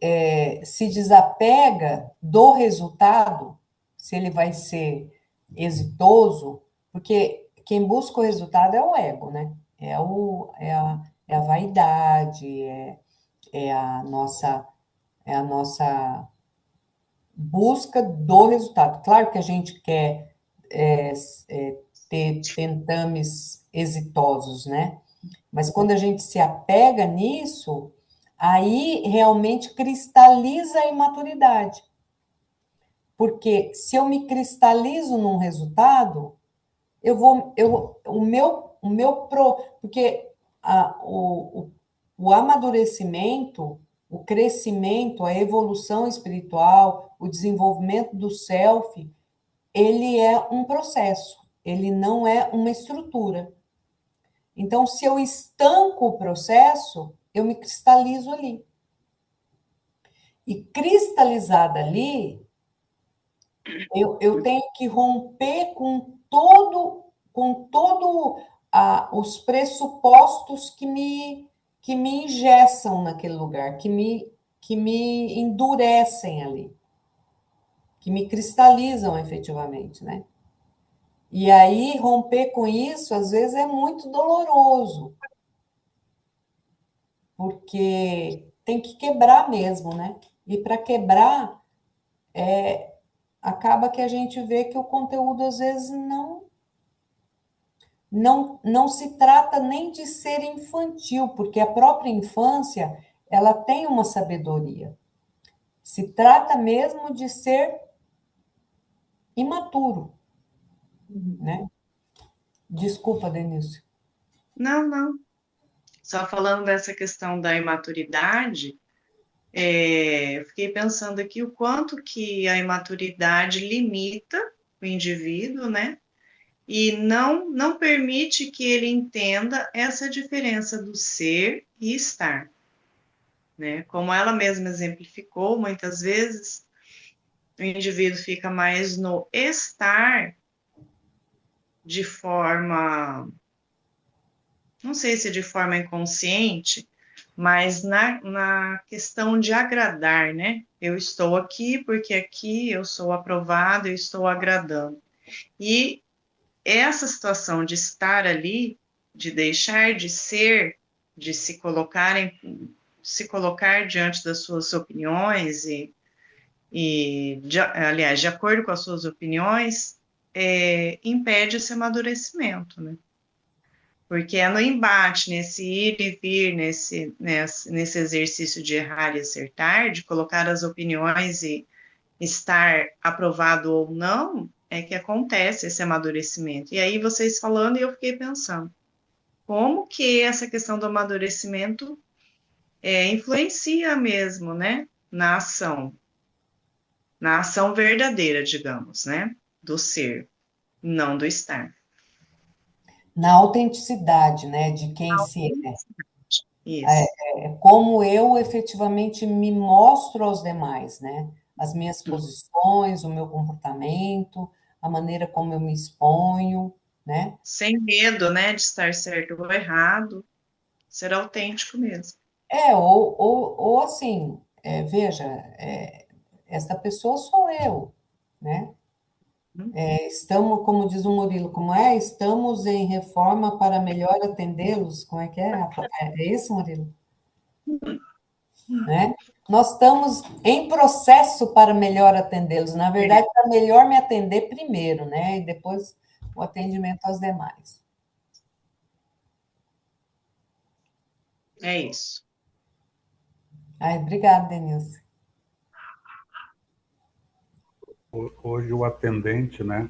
se desapega do resultado, se ele vai ser exitoso, porque quem busca o resultado é o ego, né? É a vaidade, é a nossa busca do resultado. Claro que a gente quer ter tentames exitosos, né? Mas quando a gente se apega nisso, aí realmente cristaliza a imaturidade. Porque se eu me cristalizo num resultado, porque o amadurecimento, o crescimento, a evolução espiritual, o desenvolvimento do self, ele é um processo, ele não é uma estrutura. Então, se eu estanco o processo, eu me cristalizo ali. E cristalizada ali, eu tenho que romper com todo os pressupostos que me engessam naquele lugar, que me endurecem ali, que me cristalizam efetivamente, né? E aí, romper com isso, às vezes, é muito doloroso, porque tem que quebrar mesmo, né? E para quebrar, acaba que a gente vê que o conteúdo, às vezes, não se trata nem de ser infantil, porque a própria infância, ela tem uma sabedoria. Se trata mesmo de ser imaturo, né? Desculpa, Denise. Não, não. Só falando dessa questão da imaturidade, eu fiquei pensando aqui o quanto que a imaturidade limita o indivíduo, né? E não permite que ele entenda essa diferença do ser e estar, né? Como ela mesma exemplificou, muitas vezes o indivíduo fica mais no estar de forma, não sei se de forma inconsciente, mas na questão de agradar, né? Eu estou aqui porque aqui eu sou aprovado, eu estou agradando. E essa situação de estar ali, de deixar de ser, de se colocar diante das suas opiniões aliás, de acordo com as suas opiniões, impede esse amadurecimento, né? Porque é no embate, nesse ir e vir, nesse exercício de errar e acertar, de colocar as opiniões e estar aprovado ou não, é que acontece esse amadurecimento. E aí vocês falando, e eu fiquei pensando, como que essa questão do amadurecimento influencia mesmo, né, na ação verdadeira, digamos, né, do ser, não do estar. Na autenticidade, né, de quem se é. Isso. Como eu efetivamente me mostro aos demais, né? As minhas posições, o meu comportamento, a maneira como eu me exponho, né? Sem medo, né, de estar certo ou errado, ser autêntico mesmo. Ou assim, veja, esta pessoa sou eu, né? Estamos, como diz o Murilo, como é? Estamos em reforma para melhor atendê-los, como é que é? É isso, Murilo? né? Nós estamos em processo para melhor atendê-los. Na verdade, para melhor me atender primeiro, né? E depois o atendimento aos demais. É isso. Ai, obrigada, Denilson. Hoje o atendente, né?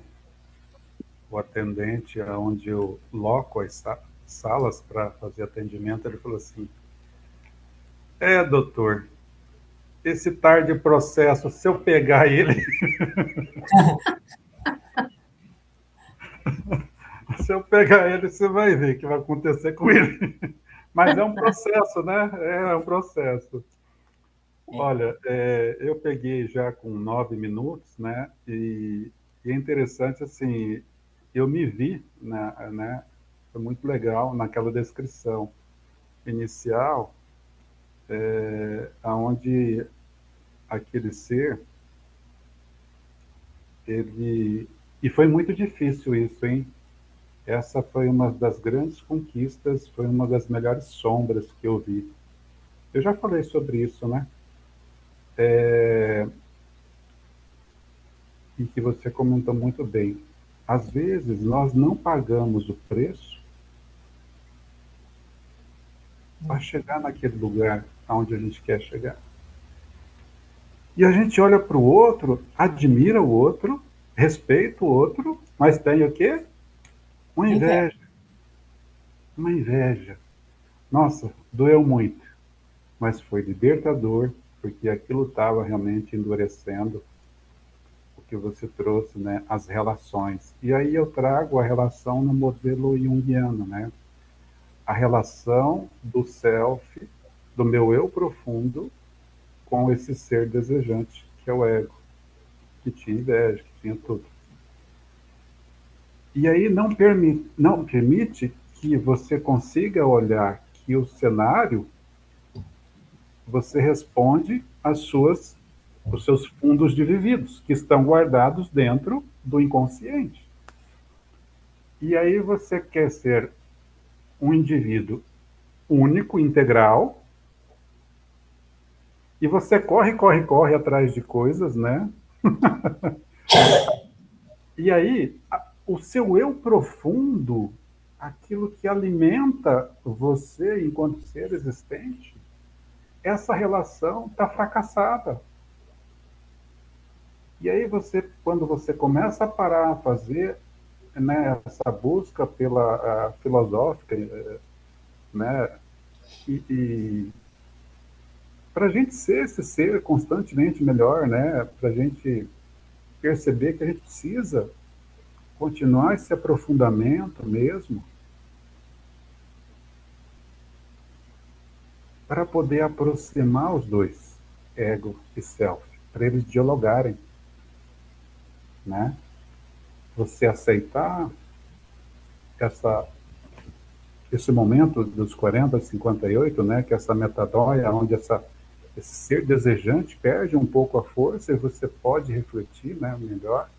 O atendente, onde eu loco as salas para fazer atendimento, ele falou assim: doutor, esse tarde processo, se eu pegar ele, se eu pegar ele, você vai ver o que vai acontecer com ele. Mas é um processo, né? É um processo. Olha, eu peguei já com 9 minutos, né? E é interessante, assim, eu me vi, né? Foi muito legal naquela descrição inicial, aonde aquele ser, ele... E foi muito difícil isso, hein? Essa foi uma das grandes conquistas, foi uma das melhores sombras que eu vi. Eu já falei sobre isso, né? E que você comentou muito bem. Às vezes, nós não pagamos o preço para chegar naquele lugar onde a gente quer chegar. E a gente olha para o outro, admira o outro, respeita o outro, mas tem o quê? Uma inveja. Uma inveja. Nossa, doeu muito, mas foi libertador, porque aquilo estava realmente endurecendo o que você trouxe, né? As relações. E aí eu trago a relação no modelo junguiano, né? A relação do self, do meu eu profundo, com esse ser desejante, que é o ego, que tinha inveja, que tinha tudo. E aí não permite que você consiga olhar que o cenário, você responde os seus fundos de vividos, que estão guardados dentro do inconsciente. E aí você quer ser um indivíduo único, integral, e você corre atrás de coisas, né? E aí, o seu eu profundo, aquilo que alimenta você enquanto ser existente, essa relação está fracassada. E aí quando você começa a parar a fazer, né, essa busca pela filosófica, né, e para a gente ser esse ser constantemente melhor, né, para a gente perceber que a gente precisa continuar esse aprofundamento mesmo, para poder aproximar os dois, ego e self, para eles dialogarem, né? Você aceitar esse momento dos 40, 58, né? Que é essa metanoia, onde esse ser desejante perde um pouco a força e você pode refletir, né, melhor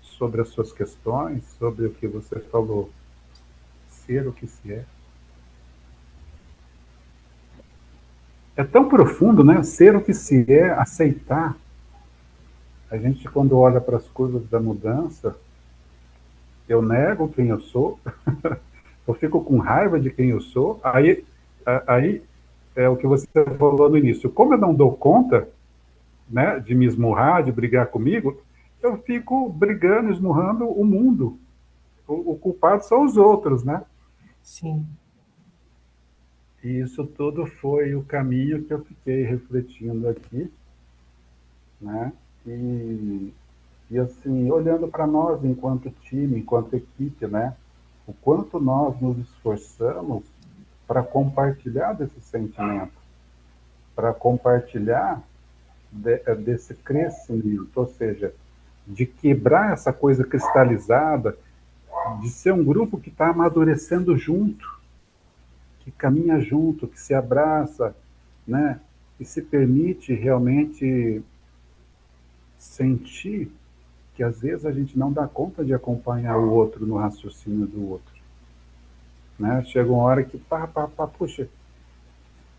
sobre as suas questões, sobre o que você falou, ser o que se é. É tão profundo, né? Ser o que se é, aceitar. A gente, quando olha para as curvas da mudança, eu nego quem eu sou, eu fico com raiva de quem eu sou, aí é o que você falou no início. Como eu não dou conta, né, de me esmurrar, de brigar comigo, eu fico brigando, esmurrando o mundo. O culpado são os outros, né? Sim. E isso tudo foi o caminho que eu fiquei refletindo aqui, né? E assim, olhando para nós enquanto time, enquanto equipe, né? O quanto nós nos esforçamos para compartilhar desse sentimento, para compartilhar desse crescimento, ou seja, de quebrar essa coisa cristalizada, de ser um grupo que está amadurecendo junto, que caminha junto, que se abraça, né? E se permite realmente sentir que às vezes a gente não dá conta de acompanhar o outro no raciocínio do outro, né? Chega uma hora que, puxa,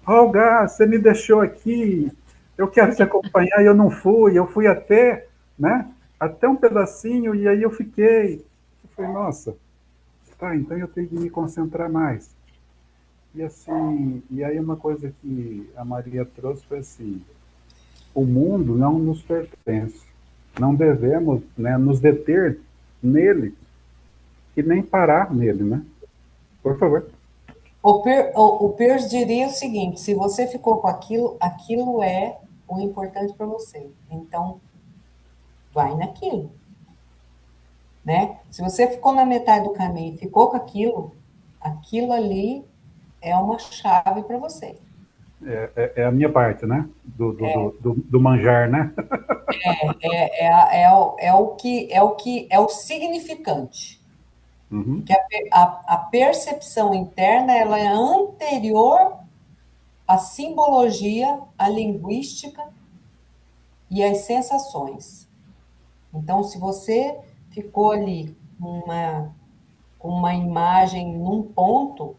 Olga, você me deixou aqui, eu quero te acompanhar e eu não fui, eu fui até, né, até um pedacinho e aí eu fiquei. Eu falei, nossa, tá, então eu tenho que me concentrar mais. E assim, e aí uma coisa que a Maria trouxe foi assim, o mundo não nos pertence. Não devemos, né, nos deter nele e nem parar nele, né? Por favor. O Pierce diria o seguinte: se você ficou com aquilo, aquilo é o importante para você. Então, vai naquilo, né? Se você ficou na metade do caminho e ficou com aquilo, aquilo ali é uma chave para você. É a minha parte, né? Do manjar, né? É o significante. Uhum. Porque a percepção interna ela é anterior à simbologia, à linguística e às sensações. Então, se você ficou ali com uma imagem num ponto,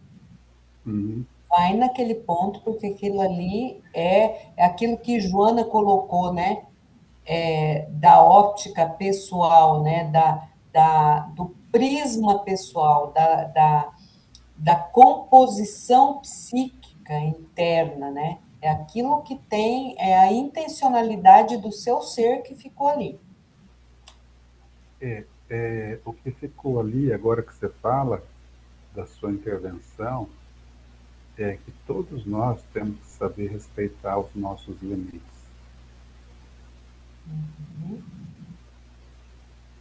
Uhum. vai naquele ponto, porque aquilo ali é aquilo que Joana colocou, né? Da óptica pessoal, né? Do prisma pessoal, da composição psíquica interna, né? É aquilo que tem, é a intencionalidade do seu ser que ficou ali. O que ficou ali, agora que você fala da sua intervenção, é que todos nós temos que saber respeitar os nossos limites,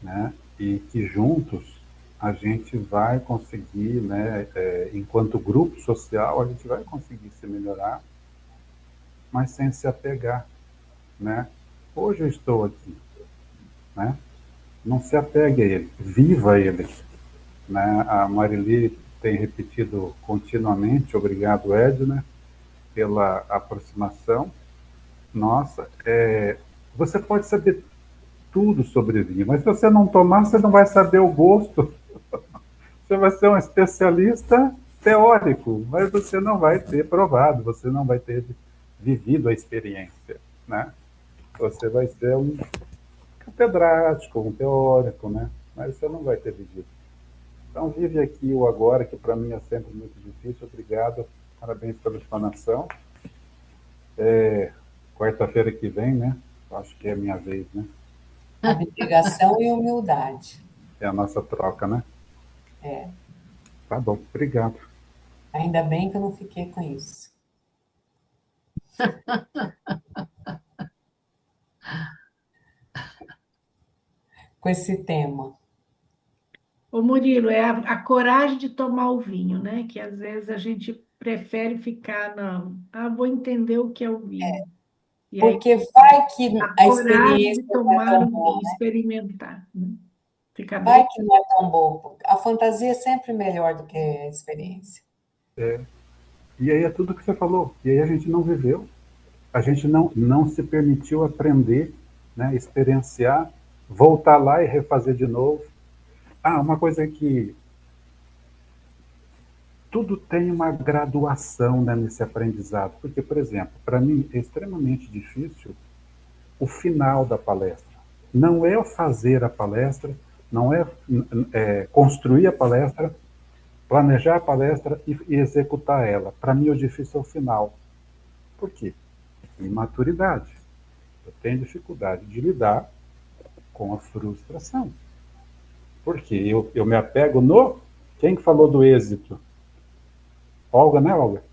né? E que juntos a gente vai conseguir, né? Enquanto grupo social, a gente vai conseguir se melhorar, mas sem se apegar, né? Hoje eu estou aqui, né? Não se apegue a ele, viva ele, né? A Marili tem repetido continuamente, obrigado, Edna, pela aproximação. Nossa, você pode saber tudo sobre vinho, mas se você não tomar, você não vai saber o gosto. Você vai ser um especialista teórico, mas você não vai ter provado, você não vai ter vivido a experiência, né? Você vai ser um catedrático, um teórico, né? Mas você não vai ter vivido. Então, vive aqui o agora, que para mim é sempre muito difícil. Obrigado, parabéns pela explanação. Quarta-feira que vem, né? Acho que é a minha vez, né? Abnegação e humildade. É a nossa troca, né? É. Tá bom, obrigado. Ainda bem que eu não fiquei com isso. Com esse tema. Ô Murilo, é a coragem de tomar o vinho, né? Que às vezes a gente prefere ficar, não, vou entender o que é o vinho. E aí, Porque vai que a a coragem de experiência não é tomar tão o boa, vinho, experimentar, né? Fica vai bem. que não é tão boa. A fantasia é sempre melhor do que a experiência. E aí é tudo que você falou. E aí a gente não viveu, a gente não se permitiu aprender, né? Experienciar, voltar lá e refazer de novo. Uma coisa que tudo tem uma graduação, né, nesse aprendizado. Porque, por exemplo, para mim é extremamente difícil o final da palestra. Não é fazer a palestra, não é construir a palestra, planejar a palestra e executar ela. Para mim, o difícil é o final. Por quê? Imaturidade. Eu tenho dificuldade de lidar com a frustração. Porque eu me apego no. Quem que falou do êxito? Olga, né, Olga?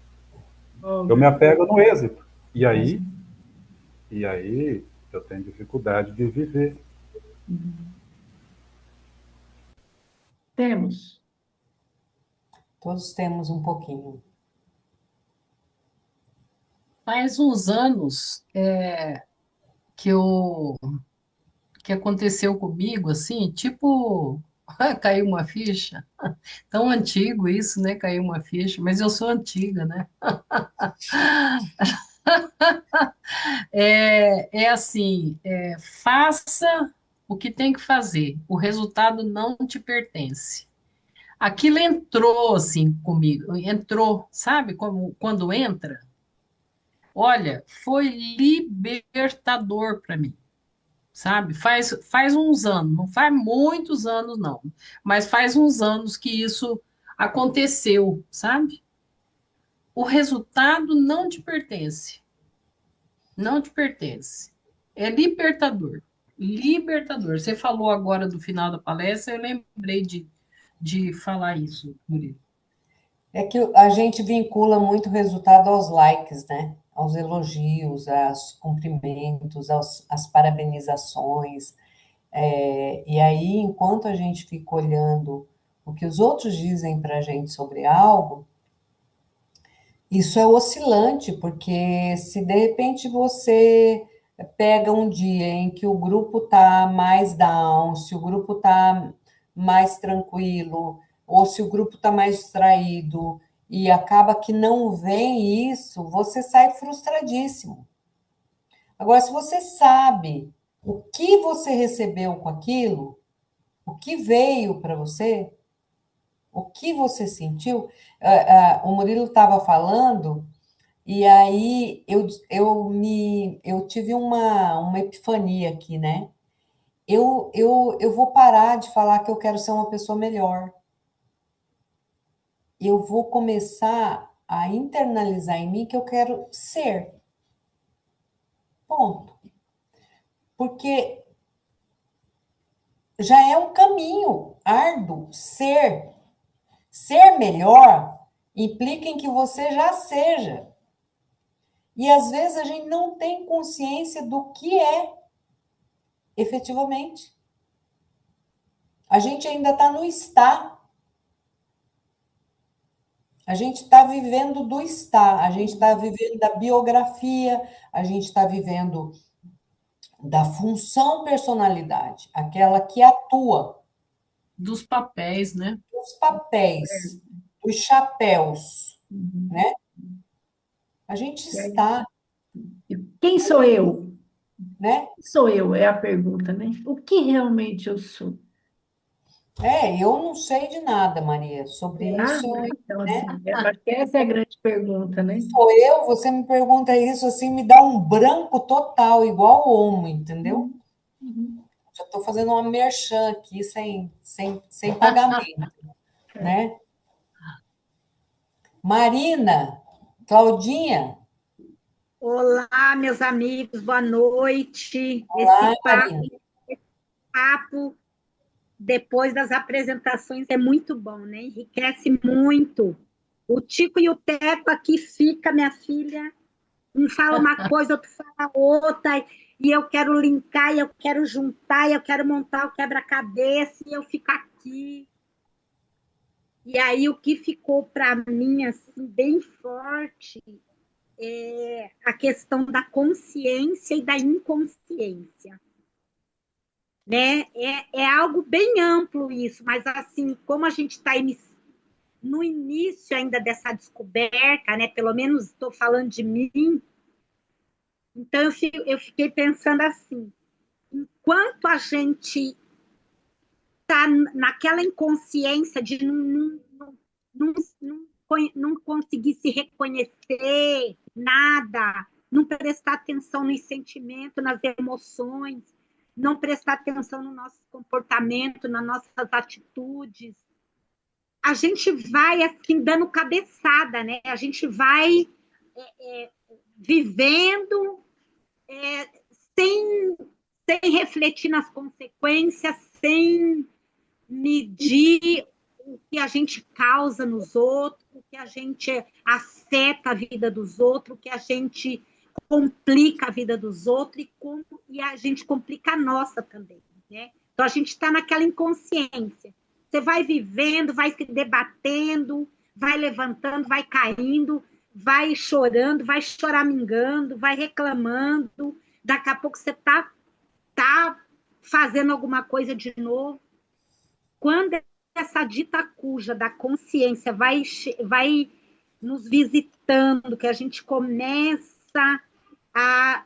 Eu me Olga, apego no êxito. E aí eu tenho dificuldade de viver. temos. Todos temos um pouquinho. Faz uns anos que eu que aconteceu comigo, assim, tipo, caiu uma ficha. Tão antigo isso, né? Caiu uma ficha, mas eu sou antiga, né? É assim, faça o que tem que fazer, o resultado não te pertence. Aquilo entrou assim comigo, entrou, sabe como quando entra? Olha, foi libertador para mim, sabe? Faz uns anos, não faz muitos anos, não, mas faz uns anos que isso aconteceu, sabe? O resultado não te pertence, não te pertence. É libertador, libertador. Você falou agora do final da palestra, eu lembrei de falar isso, Murilo. É que a gente vincula muito o resultado aos likes, né? Aos elogios, aos cumprimentos, às parabenizações. E aí, enquanto a gente fica olhando o que os outros dizem para a gente sobre algo, isso é oscilante, porque se de repente você pega um dia em que o grupo está mais down, se o grupo está mais tranquilo, ou se o grupo está mais distraído, e acaba que não vem isso, você sai frustradíssimo. Agora, se você sabe o que você recebeu com aquilo, o que veio para você, o que você sentiu, o Murilo estava falando. E aí eu tive uma epifania aqui, né? Eu vou parar de falar que eu quero ser uma pessoa melhor. Eu vou começar a internalizar em mim que eu quero ser. Ponto. Porque já é um caminho árduo ser. Ser melhor implica em que você já seja. E às vezes a gente não tem consciência do que é efetivamente. A gente ainda está no estar. A gente está vivendo do estar, a gente está vivendo da biografia, a gente está vivendo da função personalidade, aquela que atua, Dos papéis, né? dos papéis, dos chapéus, Uhum. né? A gente está, Quem sou eu? né? Quem sou eu? É a pergunta, né? O que realmente eu sou? Eu não sei de nada, Maria, sobre Será? isso, Então, né? assim, acho que essa é a grande pergunta, né? Sou eu, você me pergunta isso assim, me dá um branco total, igual o homo, entendeu? Uhum. Uhum. Já estou fazendo uma merchan aqui sem pagamento, É. né? Marina, Claudinha, Olá, meus amigos, boa noite. olá, Marina. Papo depois das apresentações é muito bom, né? Enriquece muito. O Tico e o Teco aqui fica, minha filha. Um fala uma coisa, outro fala outra, e eu quero linkar, e eu quero juntar, e eu quero montar o quebra-cabeça, e eu fico aqui. E aí o que ficou para mim assim bem forte é a questão da consciência e da inconsciência, né? É algo bem amplo isso, mas assim, como a gente está no início ainda dessa descoberta, né? Pelo menos estou falando de mim, então eu fiquei pensando assim, enquanto a gente está naquela inconsciência de não, não conseguir se reconhecer nada, não prestar atenção nos sentimentos, nas emoções, não prestar atenção no nosso comportamento, nas nossas atitudes. A gente vai assim dando cabeçada, né? A gente vai vivendo é, sem, sem refletir nas consequências, sem medir o que a gente causa nos outros, o que a gente afeta a vida dos outros, o que a gente complica a vida dos outros e a gente complica a nossa também, né? Então a gente está naquela inconsciência. Você vai vivendo, vai se debatendo, vai levantando, vai caindo, vai chorando, vai choramingando, vai reclamando. Daqui a pouco você tá fazendo alguma coisa de novo. Quando essa dita cuja da consciência vai nos visitando, que a gente começa a,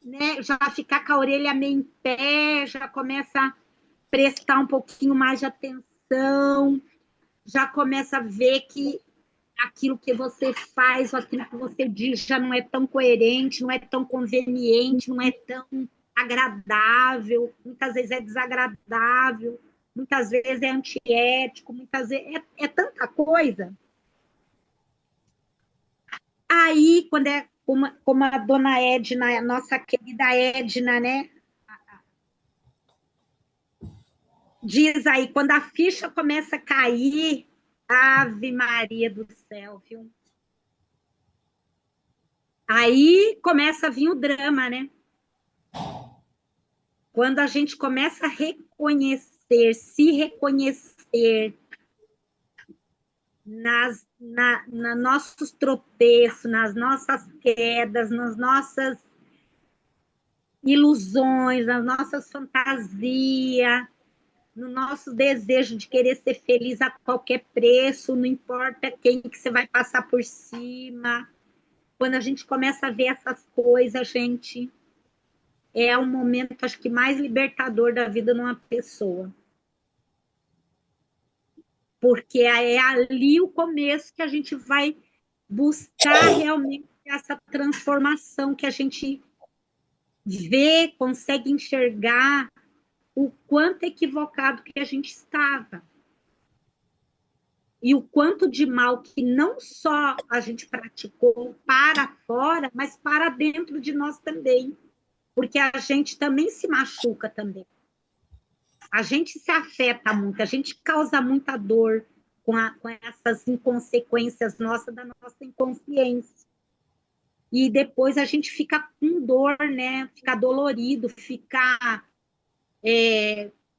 né, já ficar com a orelha meio em pé, já começa a prestar um pouquinho mais de atenção, já começa a ver que aquilo que você faz, ou aquilo que você diz já não é tão coerente, não é tão conveniente, não é tão agradável, muitas vezes é desagradável, muitas vezes é antiético, muitas vezes é tanta coisa. Aí, quando é como a dona Edna, a nossa querida Edna, né? Diz aí, quando a ficha começa a cair, Ave Maria do céu, viu? Aí começa a vir o drama, né? Quando a gente começa a reconhecer, se reconhecer nos nossos tropeços, nas nossas quedas, nas nossas ilusões, nas nossas fantasias, no nosso desejo de querer ser feliz a qualquer preço, não importa quem que você vai passar por cima. Quando a gente começa a ver essas coisas, gente, é o momento, acho que, mais libertador da vida de uma pessoa. Porque é ali o começo que a gente vai buscar realmente essa transformação, que a gente vê, consegue enxergar o quanto equivocado que a gente estava. E o quanto de mal que não só a gente praticou para fora, mas para dentro de nós também. Porque a gente também se machuca também. A gente se afeta muito, a gente causa muita dor com essas inconsequências nossas, da nossa inconsciência. E depois a gente fica com dor, né? Fica dolorido, fica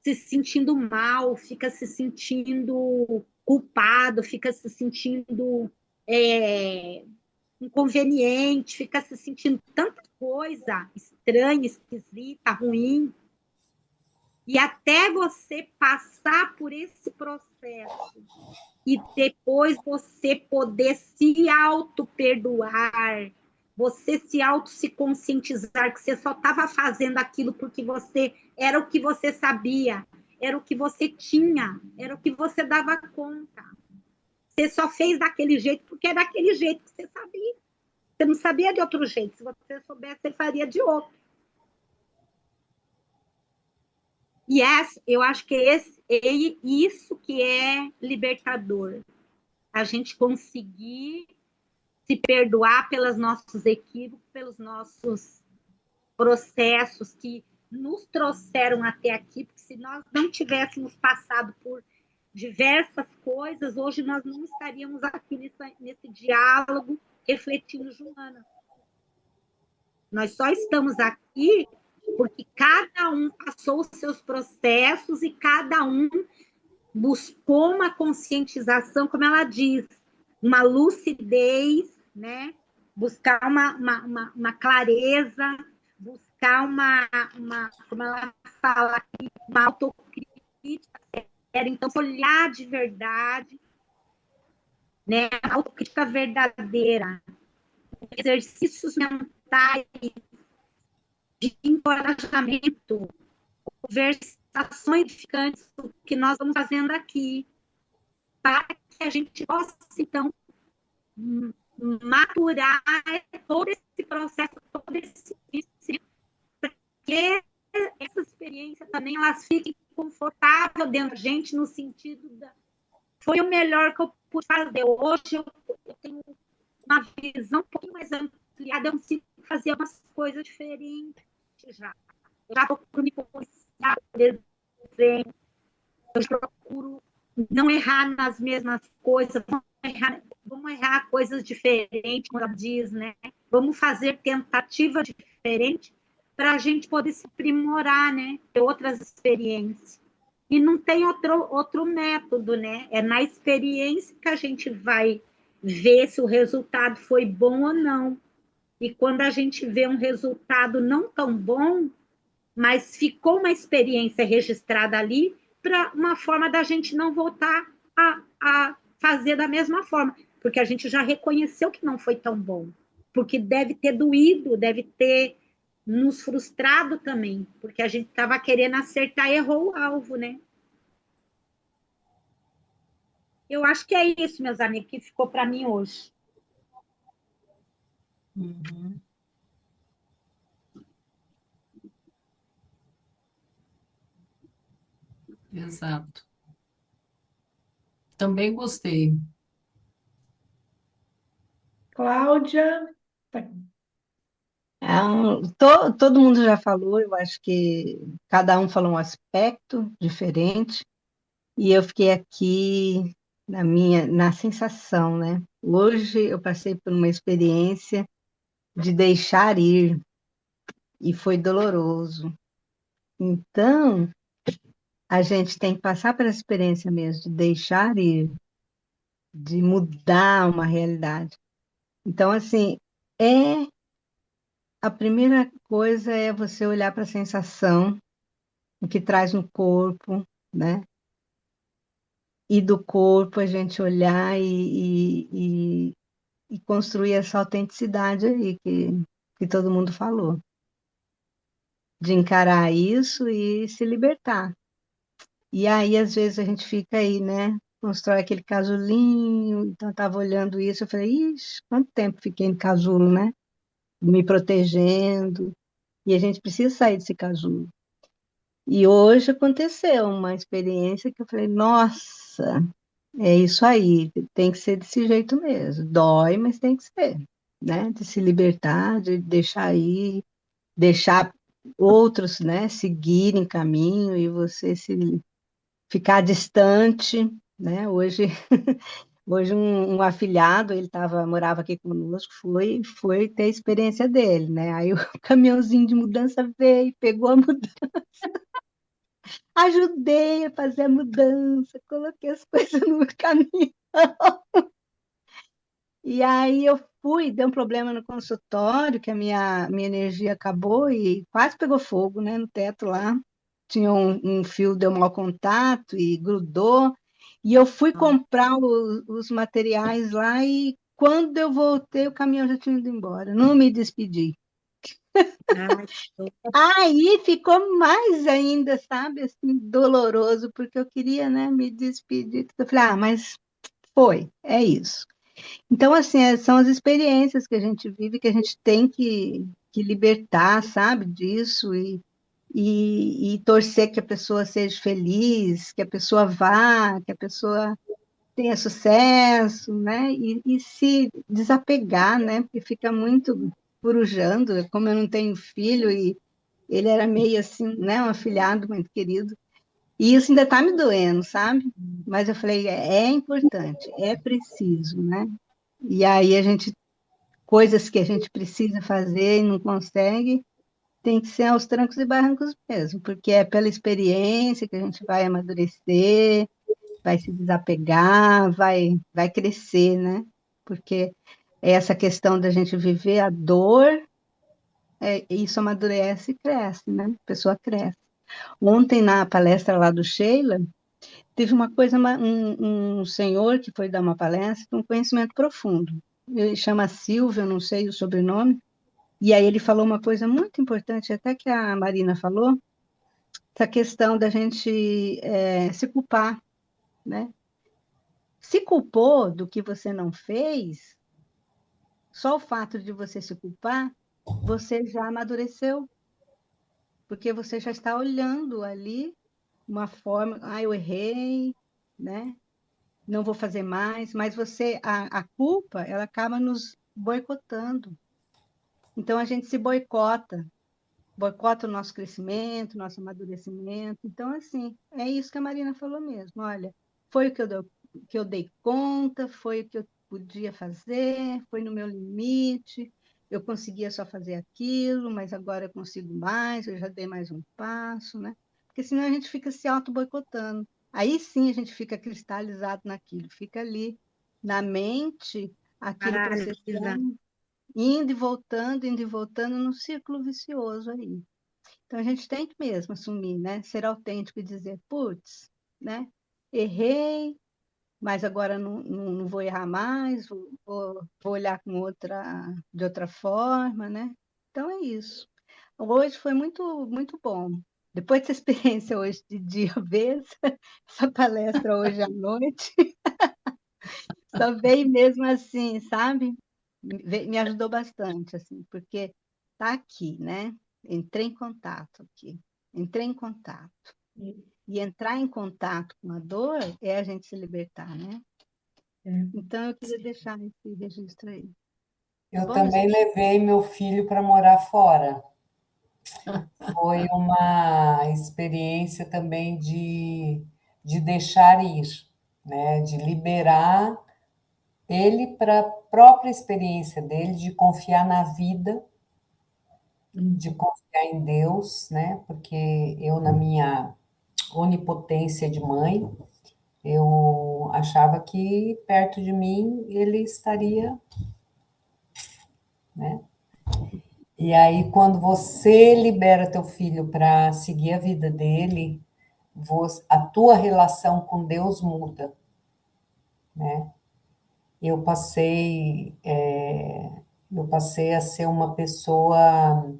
se sentindo mal, fica se sentindo culpado, fica se sentindo inconveniente, fica se sentindo tanta coisa estranha, esquisita, ruim. E até você passar por esse processo e depois você poder se auto-perdoar, você se conscientizar que você só estava fazendo aquilo porque você era o que você sabia, era o que você tinha, era o que você dava conta. Você só fez daquele jeito porque é daquele jeito que você sabia. Você não sabia de outro jeito. Se você soubesse, você faria de outro. E eu acho que é isso que é libertador. A gente conseguir se perdoar pelos nossos equívocos, pelos nossos processos que nos trouxeram até aqui, porque se nós não tivéssemos passado por diversas coisas, hoje nós não estaríamos aqui nesse diálogo refletindo Joana. Nós só estamos aqui porque cada um passou os seus processos e cada um buscou uma conscientização, como ela diz, uma lucidez, né? Buscar uma clareza, buscar como ela fala aqui, uma autocrítica, então olhar de verdade, né? Autocrítica verdadeira, exercícios mentais de encorajamento, conversações edificantes que nós vamos fazendo aqui, para que a gente possa, então, maturar todo esse processo, todo esse para que essa experiência também elas fiquem confortáveis dentro da gente, no sentido foi o melhor que eu pude fazer. Hoje eu tenho uma visão um pouquinho mais ampliada, eu consigo fazer umas coisas diferentes já. Eu já procuro me policiar, por exemplo, eu procuro não errar nas mesmas coisas, vamos errar coisas diferentes, como ela diz, né? Vamos fazer tentativa diferente para a gente poder se aprimorar, né? Ter outras experiências. E não tem outro método, né? É na experiência que a gente vai ver se o resultado foi bom ou não. E quando a gente vê um resultado não tão bom, mas ficou uma experiência registrada ali, para uma forma da gente não voltar a fazer da mesma forma, porque a gente já reconheceu que não foi tão bom, porque deve ter doído, deve ter nos frustrado também, porque a gente estava querendo acertar e errou o alvo, né? Eu acho que é isso, meus amigos, que ficou para mim hoje. Uhum, exato. Também gostei. Cláudia, tá- Todo mundo já falou, eu acho que cada um falou um aspecto diferente, e eu fiquei aqui na sensação, né? Hoje eu passei por uma experiência de deixar ir, e foi doloroso. Então, a gente tem que passar pela experiência mesmo de deixar ir, de mudar uma realidade. Então, assim, é a primeira coisa é você olhar para a sensação, o que traz no corpo, né? E do corpo a gente olhar e construir essa autenticidade aí que todo mundo falou, de encarar isso e se libertar. E aí, às vezes, a gente fica aí, né? Constrói aquele casulinho. Então, eu estava olhando isso, eu falei, ixi, quanto tempo fiquei no casulo, né? Me protegendo. E a gente precisa sair desse casulo. E hoje aconteceu uma experiência que eu falei, nossa, é isso aí, tem que ser desse jeito mesmo. Dói, mas tem que ser, né? De se libertar, de deixar ir, deixar outros, né, seguirem caminho e você se ficar distante, né? Hoje um afilhado, morava aqui conosco, foi ter a experiência dele, né? Aí o caminhãozinho de mudança veio, pegou a mudança, ajudei a fazer a mudança, coloquei as coisas no caminho. E aí eu fui, deu um problema no consultório, que a minha energia acabou e quase pegou fogo, né, no teto lá. Tinha um fio, deu mau contato e grudou. E eu fui comprar os materiais lá e quando eu voltei, o caminhão já tinha ido embora. Não me despedi. Ai, Aí ficou mais ainda, sabe, assim, doloroso, porque eu queria, né, me despedir. Eu falei, mas é isso. Então, assim, são as experiências que a gente vive, que a gente tem que libertar, sabe, disso e torcer que a pessoa seja feliz, que a pessoa vá, que a pessoa tenha sucesso, né, e se desapegar, né, porque fica muito corujando, como eu não tenho filho e ele era meio assim, né, um afilhado muito querido, e isso ainda está me doendo, sabe? Mas eu falei, é importante, é preciso, né? E aí coisas que a gente precisa fazer e não consegue, tem que ser aos trancos e barrancos mesmo, porque é pela experiência que a gente vai amadurecer, vai se desapegar, vai crescer, né? Porque essa questão da gente viver a dor, isso amadurece e cresce, né? A pessoa cresce. Ontem, na palestra lá do Sheila, teve uma coisa, um senhor que foi dar uma palestra, um conhecimento profundo. Ele chama Silvio, eu não sei o sobrenome, e aí ele falou uma coisa muito importante, até que a Marina falou, essa questão da gente se culpar, né? Se culpou do que você não fez, só o fato de você se culpar, você já amadureceu, porque você já está olhando ali uma forma, eu errei, né? Não vou fazer mais, mas a culpa, ela acaba nos boicotando. Então a gente se boicota o nosso crescimento, nosso amadurecimento. Então, assim, é isso que a Marina falou mesmo. Olha, foi o que eu dei conta, foi o que eu podia fazer, foi no meu limite, eu conseguia só fazer aquilo, mas agora eu consigo mais, eu já dei mais um passo, né? Porque senão a gente fica se auto-boicotando. Aí sim a gente fica cristalizado naquilo, fica ali na mente aquilo paralisa. processando, indo e voltando num círculo vicioso aí. Então a gente tem que mesmo assumir, né? Ser autêntico e dizer, putz, né? Errei, mas agora não vou errar mais, vou olhar de outra forma, né? Então é isso. Hoje foi muito bom. Depois dessa experiência hoje de dia, vez, essa palestra hoje à noite, Só veio mesmo assim, sabe? Me ajudou bastante, assim, porque tá aqui, né? Entrei em contato aqui. Entrei em contato. E entrar em contato com a dor é a gente se libertar, né? É. Então, eu queria deixar esse registro aí. Tá Eu bom, meus também queridos? levei meu filho para morar fora. Foi uma experiência também de deixar ir, né? De liberar ele para a própria experiência dele, de confiar na vida, de confiar em Deus, né? Porque eu, na minha onipotência de mãe, eu achava que perto de mim ele estaria, né? E aí, quando você libera teu filho para seguir a vida dele, a tua relação com Deus muda, né? Eu passei, eu passei a ser uma pessoa,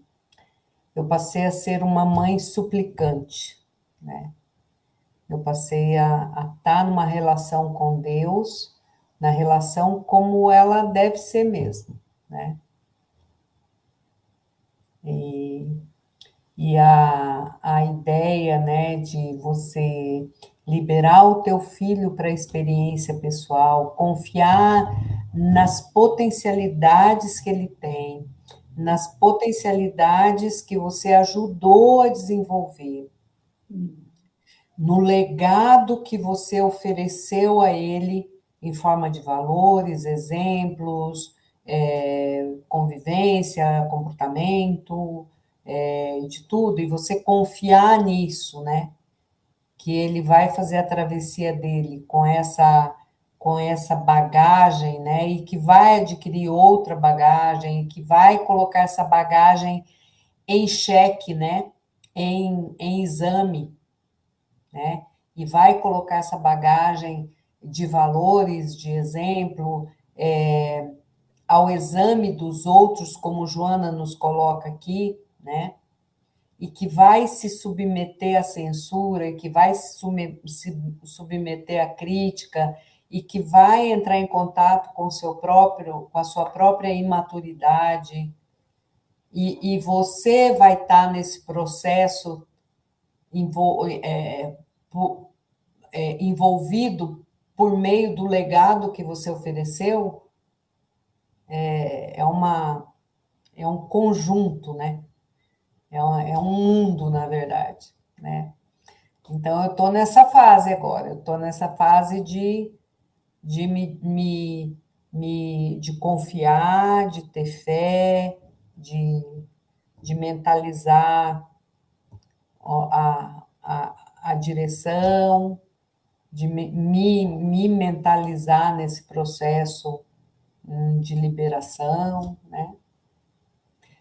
eu passei a ser uma mãe suplicante, né? Eu passei a estar numa relação com Deus, na relação como ela deve ser mesmo, né? E a ideia, né, de você liberar o teu filho para a experiência pessoal, confiar nas potencialidades que ele tem, nas potencialidades que você ajudou a desenvolver, no legado que você ofereceu a ele em forma de valores, exemplos, convivência, comportamento, de tudo, e você confiar nisso, né? Que ele vai fazer a travessia dele com essa bagagem, né? E que vai adquirir outra bagagem, que vai colocar essa bagagem em xeque, né? Em exame, né? E vai colocar essa bagagem de valores, de exemplo, ao exame dos outros, como Joana nos coloca aqui, né? E que vai se submeter à censura, e que vai se submeter à crítica, e que vai entrar em contato com com a sua própria imaturidade, e você vai estar nesse processo envolvido por meio do legado que você ofereceu, é um conjunto, né? É um mundo, na verdade, né? Então, eu estou nessa fase agora, eu estou nessa fase de de confiar, de ter fé, de mentalizar a direção, de me mentalizar nesse processo de liberação, né?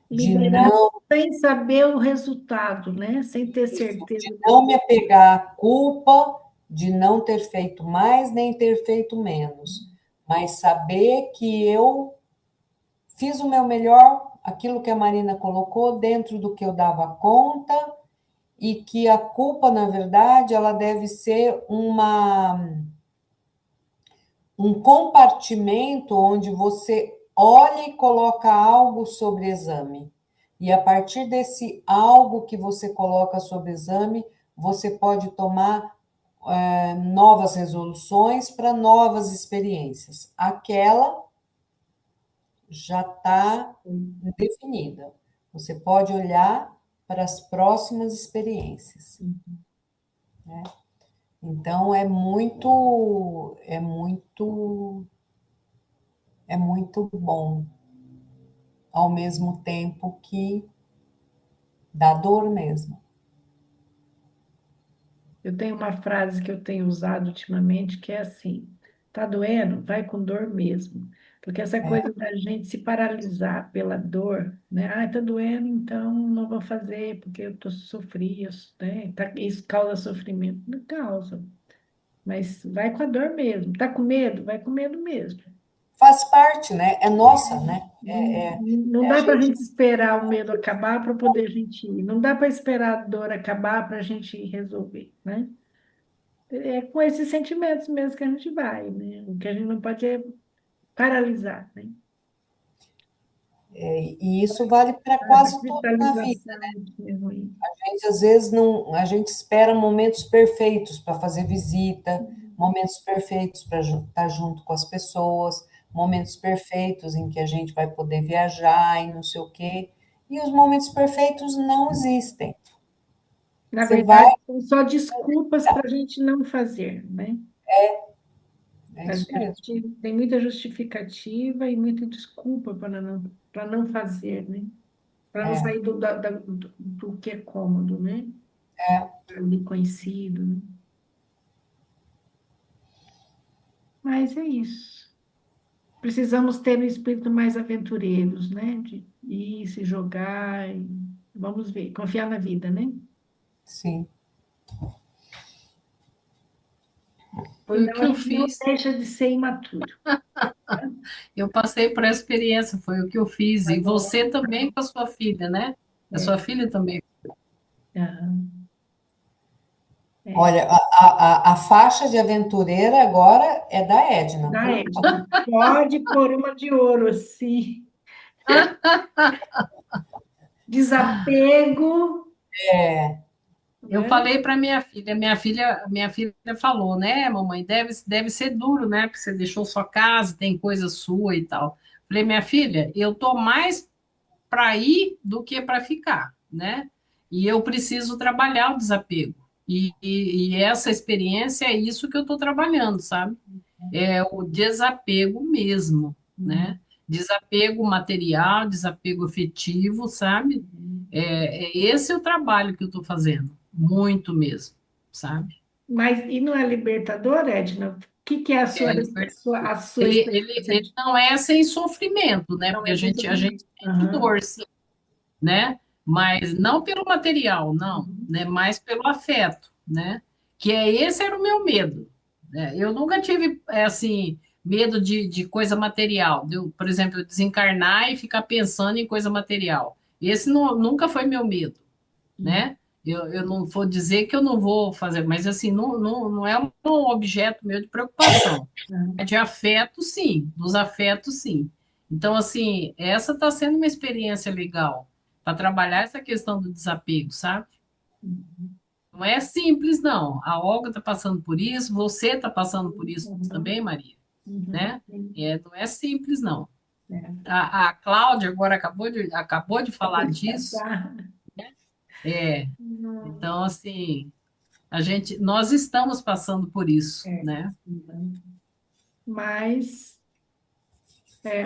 De Liberar não, sem saber o resultado, né? Sem ter de certeza. não me apegar à culpa de não ter feito mais nem ter feito menos, mas saber que eu fiz o meu melhor, aquilo que a Marina colocou, dentro do que eu dava conta, e que a culpa, na verdade, ela deve ser um compartimento onde você olha e coloca algo sobre exame. E a partir desse algo que você coloca sobre exame, você pode tomar novas resoluções para novas experiências. Aquela já está definida. Você pode olhar para as próximas experiências. Né? Então, é muito bom, ao mesmo tempo que dá dor mesmo. Eu tenho uma frase que eu tenho usado ultimamente que é assim: tá doendo? Vai com dor mesmo. Porque essa coisa da gente se paralisar pela dor, né? Ah, tá doendo, então não vou fazer porque eu tô sofrendo, né? Isso causa sofrimento. Não causa, mas vai com a dor mesmo. Tá com medo? Vai com medo mesmo. Faz parte, né? É nossa, né? Não A dá para a gente gente esperar o medo acabar para poder a gente ir. Não dá para esperar a dor acabar para a gente resolver, né? É com esses sentimentos mesmo que a gente vai, né? O que a gente não pode é paralisar, né? E isso vale para A quase tudo na vida. cristalização é ruim. A gente, às vezes, não, a gente espera momentos perfeitos para fazer visita, momentos perfeitos para estar junto com as pessoas, momentos perfeitos em que a gente vai poder viajar e não sei o quê. E os momentos perfeitos não existem. Na Você vai, verdade, são só desculpas para a gente não fazer, né? é A isso mesmo. gente tem muita justificativa e muita desculpa para não fazer, né? Para não É, sair do que é cômodo, né? Ali conhecido, né? Mas é isso. Precisamos ter um espírito mais aventureiros, né? De ir se jogar, e vamos ver, confiar na vida, né? sim. Foi o Senão que a eu gente não fiz. deixa de ser imaturo. Eu passei por essa experiência, foi o que eu fiz. E você também com a sua filha, né? A sua É, filha também. aham, é. Olha, a faixa de aventureira agora é da Edna, Da por enquanto. Edna. Pode pôr uma de ouro, sim. Desapego, Eu né? falei para minha filha falou, né, mamãe, deve ser duro, né? Porque você deixou sua casa, tem coisa sua e tal. Falei, minha filha, eu tô mais para ir do que para ficar, né? E eu preciso trabalhar o desapego. E essa experiência é isso que eu estou trabalhando, sabe? É o desapego mesmo, né? Desapego material, desapego afetivo, sabe? Esse é o trabalho que eu estou fazendo, muito mesmo, sabe? Mas e não é libertador, Edna? O que, que é É, a sua ele experiência? não é sem sofrimento, né? Não Porque é a gente sofrimento. sente Aham. dor, sim, né? Mas não pelo material, não, Uhum. né? Mais pelo afeto, né? Esse era o meu medo, né? Eu nunca tive, assim, medo de coisa material, por exemplo, eu desencarnar e ficar pensando em coisa material. Esse nunca foi meu medo, né? Eu não vou dizer que eu não vou fazer, mas assim, não é um objeto meu de preocupação. É Uhum. de afeto, sim, dos afetos, sim. Então, assim, essa está sendo uma experiência legal para trabalhar essa questão do desapego, sabe? Não é simples, não. A Olga está passando por isso, você está passando por isso Uhum. também, Maria, Uhum. né? Não é simples, não. É. A Cláudia agora acabou de falar Acabou de disso. passar. É, Não. então, assim, nós estamos passando por isso, É. né? Uhum. Mas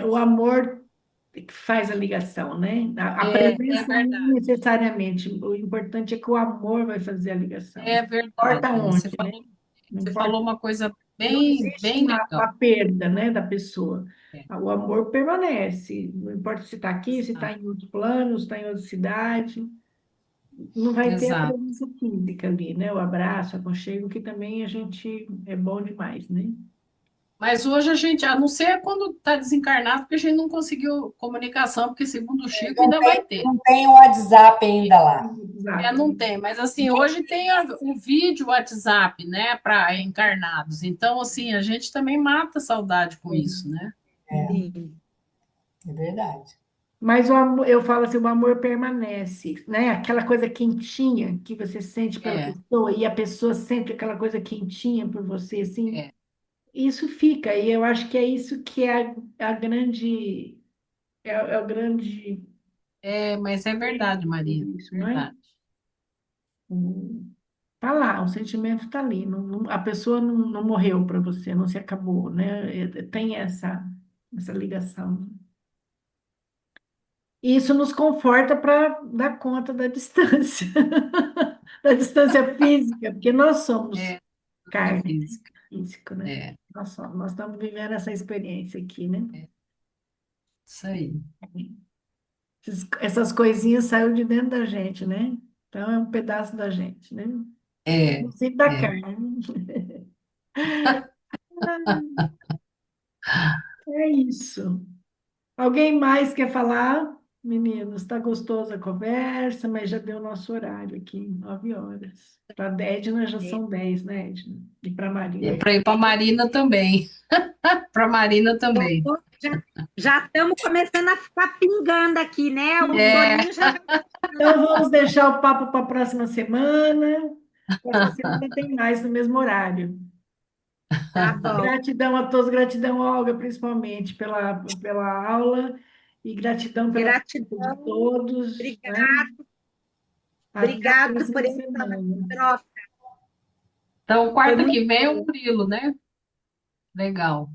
o amor que faz a ligação, né? A É presença não verdade. necessariamente. O importante é que o amor vai fazer a ligação. É Não verdade. importa onde, né? Não Você importa. falou uma coisa Não bem, existe bem legal. uma perda, né, da pessoa. É, O amor permanece. Não importa se está aqui, se está exato, em outro plano, se está em outra cidade. Não vai ter a exato. presença física ali, né? O abraço, o aconchego, que também a gente é bom demais, né? Mas hoje a gente, a não ser quando está desencarnado, porque a gente não conseguiu comunicação, porque segundo o Chico Não ainda tem, vai ter. não tem o WhatsApp ainda lá. Exato. Não tem, mas assim, hoje tem o vídeo WhatsApp, né, para encarnados. Então, assim, a gente também mata a saudade com isso, né? Sim. É verdade. Mas o amor, eu falo assim, o amor permanece, né? Aquela coisa quentinha que você sente pela É, pessoa e a pessoa sente aquela coisa quentinha por você, assim, é, isso fica. E eu acho que é isso que é a grande, é o grande mas é verdade, Maria, isso, não é? verdade. Tá lá, o sentimento tá ali. A pessoa não morreu para você, não se acabou, né? Tem essa ligação. E isso nos conforta para dar conta da distância, da distância física, porque nós somos É, da carne, né? física. Físico, né? É, Nós estamos vivendo essa experiência aqui, né? isso aí. Essas coisinhas saíram de dentro da gente, né? Então é um pedaço da gente, né? É, Inclusive da é. carne. É isso. Alguém mais quer falar? Meninos, está gostosa a conversa, mas já deu nosso horário aqui, 9 horas. Para a Edna já É, são 10, né, Edna? E para a E Marina. para ir para Marina também. Para Marina também. já já estamos começando a ficar pingando aqui, né? O É, soninho já vai Então, vamos deixar o papo para a próxima semana. Próxima semana tem mais no mesmo horário. tá bom. Gratidão a todos, gratidão, Olga, principalmente pela aula e gratidão pela presença de Gratidão, todos, né? obrigado, Até a obrigado por próxima essa semana. troca. então, Foi quarta muito que vem é o bom. Murilo, né? Legal.